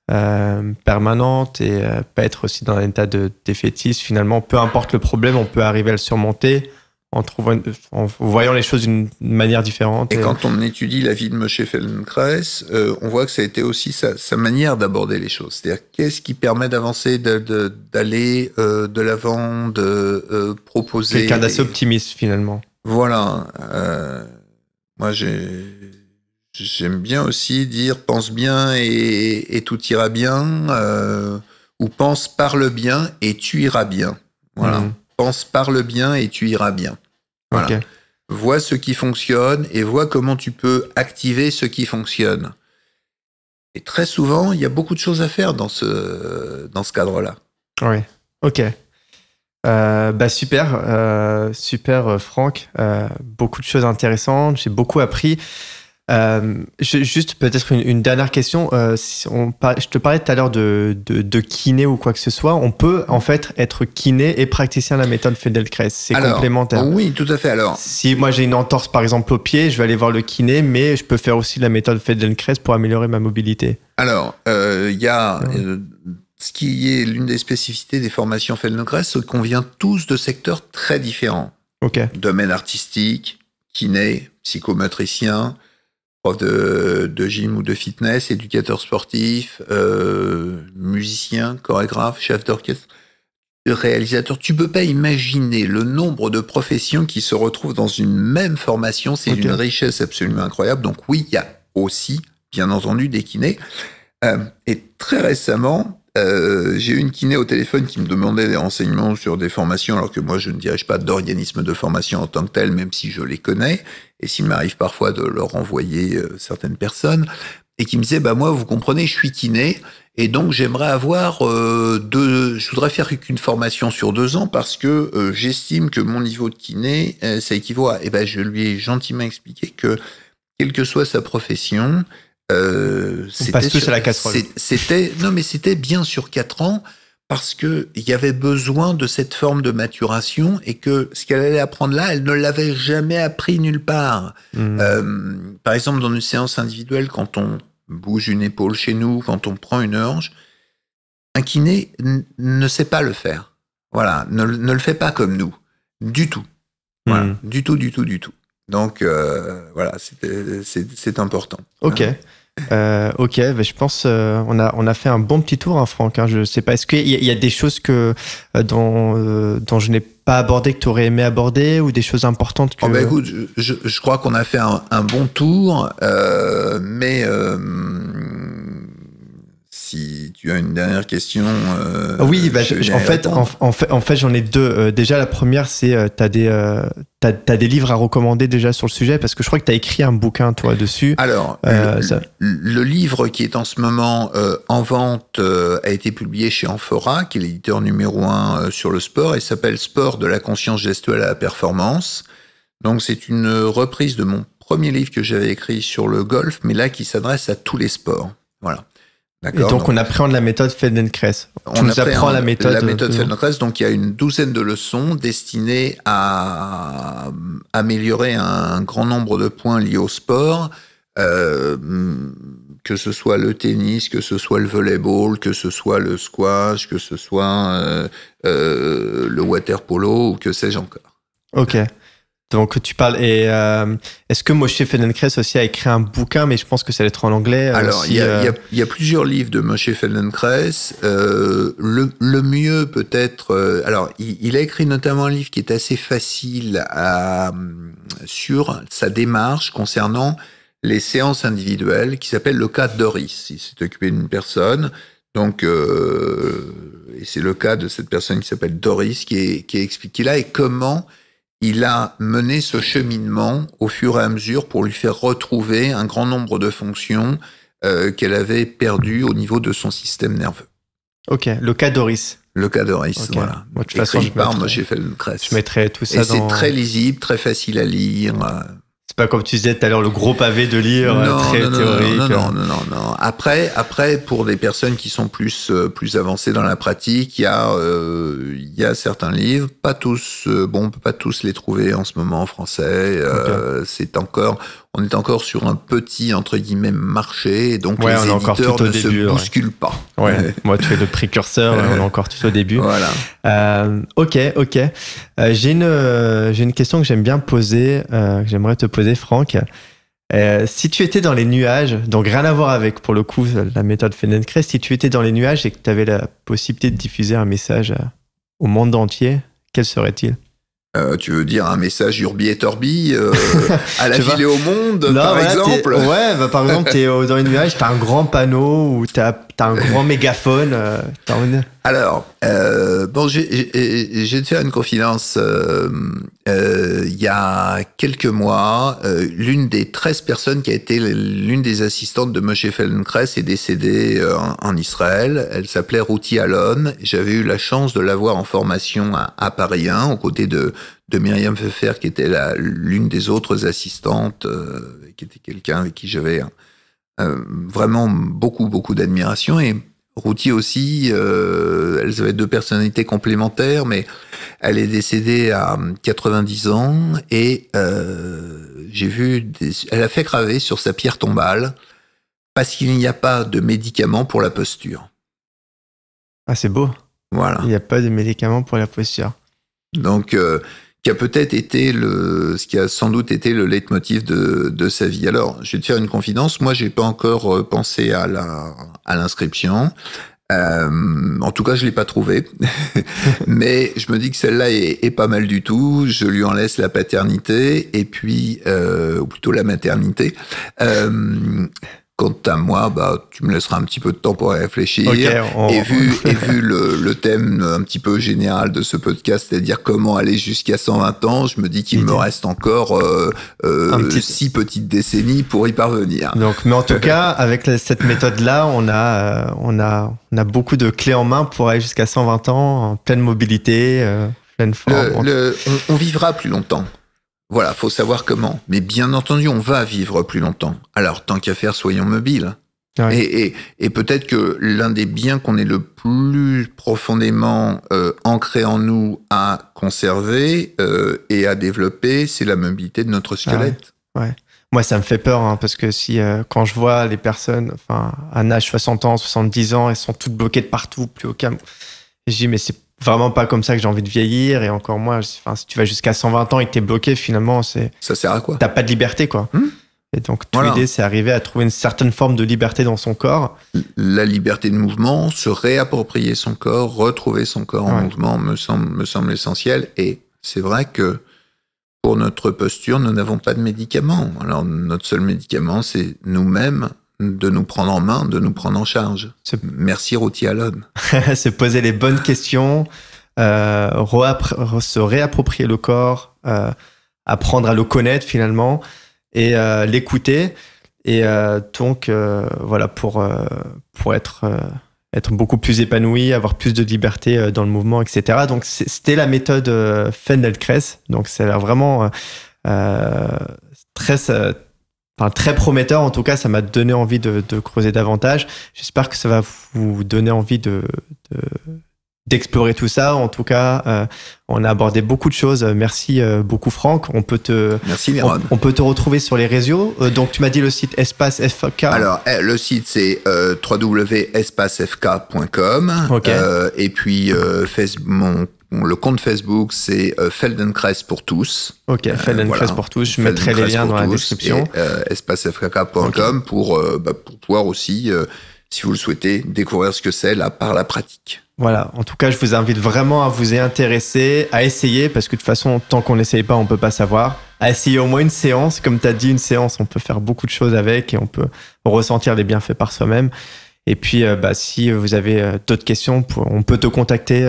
permanente et pas être aussi dans un état de défaitisme. Finalement, peu importe le problème, on peut arriver à le surmonter en voyant les choses d'une manière différente. Et quand on étudie la vie de Moshe Feldenkrais, on voit que ça a été aussi sa manière d'aborder les choses. C'est-à-dire, qu'est-ce qui permet d'avancer, d'aller de l'avant, de proposer... Quelqu'un d'assez optimiste, finalement. Voilà. Moi, j'aime bien aussi dire « pense bien et tout ira bien » ou « pense, parle bien et tu iras bien ». Voilà. Pense, parle bien et tu iras bien. Voilà. Okay. Vois ce qui fonctionne et vois comment tu peux activer ce qui fonctionne. Et très souvent, il y a beaucoup de choses à faire dans ce cadre-là. Oui, ok. Super Franck. Beaucoup de choses intéressantes. J'ai beaucoup appris. Juste peut-être une dernière question. Je te parlais tout à l'heure de kiné ou quoi que ce soit. On peut en fait être kiné et praticien de la méthode Feldenkrais. C'est complémentaire. Oui, tout à fait. Alors, si moi j'ai une entorse par exemple au pied, je vais aller voir le kiné, mais je peux faire aussi la méthode Feldenkrais pour améliorer ma mobilité. Alors, il y a ce qui est l'une des spécificités des formations Feldenkrais, c'est qu'on vient tous de secteurs très différents. Okay. Domaine artistique, kiné, psychomotricien, prof de gym ou de fitness, éducateur sportif, musicien, chorégraphe, chef d'orchestre, réalisateur. Tu peux pas imaginer le nombre de professions qui se retrouvent dans une même formation. C'est une richesse absolument incroyable. Donc oui, il y a aussi, bien entendu, des kinés. Et très récemment, j'ai eu une kiné au téléphone qui me demandait des renseignements sur des formations, alors que moi, je ne dirige pas d'organisme de formation en tant que tel, même si je les connais, et s'il m'arrive parfois de leur envoyer certaines personnes, et qui me disait, moi, vous comprenez, je suis kiné, et donc j'aimerais avoir je voudrais faire qu'une formation sur 2 ans, parce que j'estime que mon niveau de kiné, ça équivaut à... je lui ai gentiment expliqué que, quelle que soit sa profession, on passe tous à la casserole. C'était bien sur 4 ans parce que il y avait besoin de cette forme de maturation et que ce qu'elle allait apprendre là, elle ne l'avait jamais appris nulle part. Par exemple, dans une séance individuelle, quand on bouge une épaule chez nous, quand on prend une hanche, un kiné ne sait pas le faire. Voilà, ne le fait pas comme nous, du tout. Voilà, du tout. Donc voilà, c'est important. Ok. Je pense on a fait un bon petit tour, hein, Franck. Hein, je sais pas, est-ce qu'il y a des choses dont je n'ai pas abordé que tu aurais aimé aborder ou des choses importantes que... écoute, je crois qu'on a fait un bon tour, mais si tu as une dernière question... oui, en fait, j'en ai 2. Déjà, la première, c'est t'as des livres à recommander déjà sur le sujet, parce que je crois que t'as écrit un bouquin, toi, dessus. Alors, le livre qui est en ce moment en vente a été publié chez Amphora, qui est l'éditeur numéro 1 sur le sport, et s'appelle « Sport de la conscience gestuelle à la performance ». Donc, c'est une reprise de mon premier livre que j'avais écrit sur le golf, mais là, qui s'adresse à tous les sports. Voilà. D'accord, et donc on appréhende la méthode Feldenkrais. On nous apprend la méthode Feldenkrais, donc il y a une 12aine de leçons destinées à améliorer un grand nombre de points liés au sport, que ce soit le tennis, que ce soit le volleyball, que ce soit le squash, que ce soit le water polo ou que sais-je encore. Ok. Donc tu parles et est-ce que Moshe Feldenkrais aussi a écrit un bouquin, mais je pense que ça va être en anglais. Alors aussi, il y a plusieurs livres de Moshe Feldenkrais. Le mieux peut-être. Alors il a écrit notamment un livre qui est assez facile sur sa démarche concernant les séances individuelles, qui s'appelle le cas Doris. Il s'est occupé d'une personne, donc et c'est le cas de cette personne qui s'appelle Doris qui est expliqué là, et comment il a mené ce cheminement au fur et à mesure pour lui faire retrouver un grand nombre de fonctions qu'elle avait perdues au niveau de son système nerveux. Ok, le cas Doris. Le cas Doris, okay. voilà. Moi, de toute façon, Moshe Feldenkrais. Je mettrai tout ça et c'est très lisible, très facile à lire. C'est pas comme tu disais tout à l'heure, le gros pavé de lire, très théorique. Non. Après, pour des personnes qui sont plus avancées dans la pratique, il y a certains livres, pas tous, on peut pas tous les trouver en ce moment en français. Okay. On est encore sur un petit, entre guillemets, marché, et donc les éditeurs ne se bousculent pas. Ouais. Moi, tu es le précurseur, on est encore tout au début. Voilà. Ok. J'ai une question que j'aime bien poser, que j'aimerais te poser, Franck. Si tu étais dans les nuages, donc rien à voir avec, pour le coup, la méthode Feldenkrais, si tu étais dans les nuages et que tu avais la possibilité de diffuser un message au monde entier, quel serait-il ? Tu veux dire un message Urbi et Torbi à la ville et au monde, par exemple? Par exemple, t'es dans les nuages, t'as un grand panneau ou t'as un grand mégaphone. Alors, je vais te faire une confidence. Il y a quelques mois, l'une des 13 personnes qui a été l'une des assistantes de Moshe Feldenkrais est décédée en Israël. Elle s'appelait Ruti Alon. J'avais eu la chance de la voir en formation à Paris 1, aux côtés de Myriam Pfeffer, qui était l'une des autres assistantes, qui était quelqu'un avec qui j'avais vraiment beaucoup d'admiration. Et Ruti aussi, elles avaient deux personnalités complémentaires, mais elle est décédée à 90 ans et elle a fait graver sur sa pierre tombale parce qu'il n'y a pas de médicament pour la posture. Ah, c'est beau. Voilà. Il n'y a pas de médicament pour la posture. Donc, qui a peut-être été ce qui a sans doute été le leitmotiv de sa vie. Alors, je vais te faire une confidence. Moi, j'ai pas encore pensé à l'inscription. En tout cas, je l'ai pas trouvée. Mais je me dis que celle-là est pas mal du tout. Je lui en laisse la paternité et puis, ou plutôt la maternité. Quant à moi, tu me laisseras un petit peu de temps pour réfléchir. Okay, Et vu le thème un petit peu général de ce podcast, c'est-à-dire comment aller jusqu'à 120 ans, je me dis qu'il me reste encore 6 petites décennies pour y parvenir. Donc, mais en tout cas, avec cette méthode-là, on a beaucoup de clés en main pour aller jusqu'à 120 ans, en pleine mobilité, pleine forme. On vivra plus longtemps. Voilà, faut savoir comment. Mais bien entendu, on va vivre plus longtemps. Alors, tant qu'à faire, soyons mobiles. Ouais. Et peut-être que l'un des biens qu'on est le plus profondément ancré en nous à conserver et à développer, c'est la mobilité de notre squelette. Ouais. Moi, ça me fait peur, parce que quand je vois les personnes, à un âge 60 ans, 70 ans, elles sont toutes bloquées de partout, plus aucun. Je dis, mais c'est vraiment pas comme ça que j'ai envie de vieillir, et encore moins, si tu vas jusqu'à 120 ans et que t'es bloqué, finalement, ça sert à quoi? T'as pas de liberté, quoi. Et donc, l'idée, c'est arriver à trouver une certaine forme de liberté dans son corps. La liberté de mouvement, se réapproprier son corps, retrouver son corps en mouvement me semble essentiel. Et c'est vrai que pour notre posture, nous n'avons pas de médicament. Alors, notre seul médicament, c'est nous-mêmes, de nous prendre en main, de nous prendre en charge. Merci Ruti Alon. Se poser les bonnes questions, se réapproprier le corps, apprendre à le connaître finalement et l'écouter. Et donc voilà, pour être beaucoup plus épanoui, avoir plus de liberté dans le mouvement, etc. Donc c'était la méthode Feldenkrais. Donc c'est vraiment très prometteur. En tout cas, ça m'a donné envie de creuser davantage. J'espère que ça va vous donner envie d'explorer tout ça. En tout cas, on a abordé beaucoup de choses. Merci beaucoup, Franck. Merci, Liron. On peut te retrouver sur les réseaux. Donc, tu m'as dit le site Espace FK. Alors, le site, c'est www.espacefk.com. Okay. Et puis, le compte Facebook, c'est Feldenkrais pour tous. Ok, Feldenkrais pour tous. Je mettrai les liens dans la description. espacefkk.com pour pouvoir aussi, si vous le souhaitez, découvrir ce que c'est là par la pratique. Voilà, en tout cas, je vous invite vraiment à vous y intéresser, à essayer, parce que de toute façon, tant qu'on n'essaye pas, on ne peut pas savoir. À essayer au moins une séance. Comme tu as dit, une séance, on peut faire beaucoup de choses avec et on peut ressentir les bienfaits par soi-même. Et puis, si vous avez d'autres questions, on peut te contacter.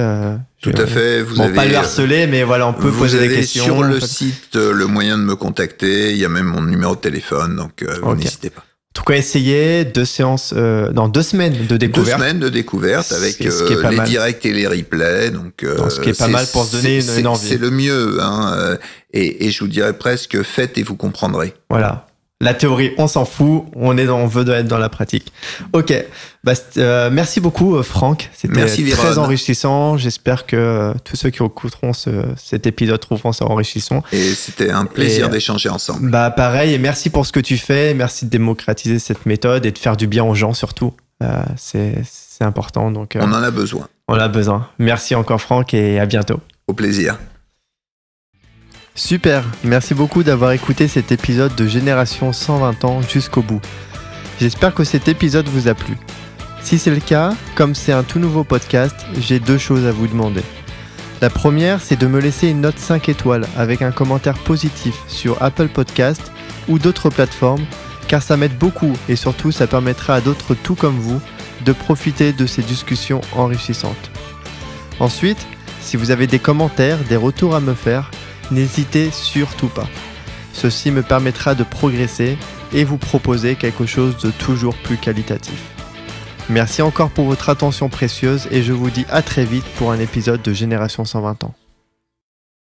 Tout à fait. Vous avez, pas le harceler, mais voilà, on peut poser des questions. Sur le site, le moyen de me contacter. Il y a même mon numéro de téléphone, donc n'hésitez pas. En tout cas, essayez 2 séances, 2 semaines de découverte. 2 semaines de découverte avec les directs et les replays. Donc, ce qui est pas mal pour se donner une envie. C'est le mieux. Hein, et je vous dirais presque, faites et vous comprendrez. Voilà. La théorie, on s'en fout. On veut être dans la pratique. Ok. Merci beaucoup, Franck. C'était très enrichissant. J'espère que tous ceux qui écouteront cet épisode trouveront ça enrichissant. Et c'était un plaisir d'échanger ensemble. Pareil. Et merci pour ce que tu fais. Merci de démocratiser cette méthode et de faire du bien aux gens surtout. C'est important. Donc, on en a besoin. On a besoin. Merci encore, Franck, et à bientôt. Au plaisir. Super, merci beaucoup d'avoir écouté cet épisode de Génération 120 ans jusqu'au bout. J'espère que cet épisode vous a plu. Si c'est le cas, comme c'est un tout nouveau podcast, j'ai 2 choses à vous demander. La première, c'est de me laisser une note 5 étoiles avec un commentaire positif sur Apple Podcast ou d'autres plateformes, car ça m'aide beaucoup et surtout ça permettra à d'autres tout comme vous de profiter de ces discussions enrichissantes. Ensuite, si vous avez des commentaires, des retours à me faire, n'hésitez surtout pas. Ceci me permettra de progresser et vous proposer quelque chose de toujours plus qualitatif. Merci encore pour votre attention précieuse et je vous dis à très vite pour un épisode de Génération 120 ans.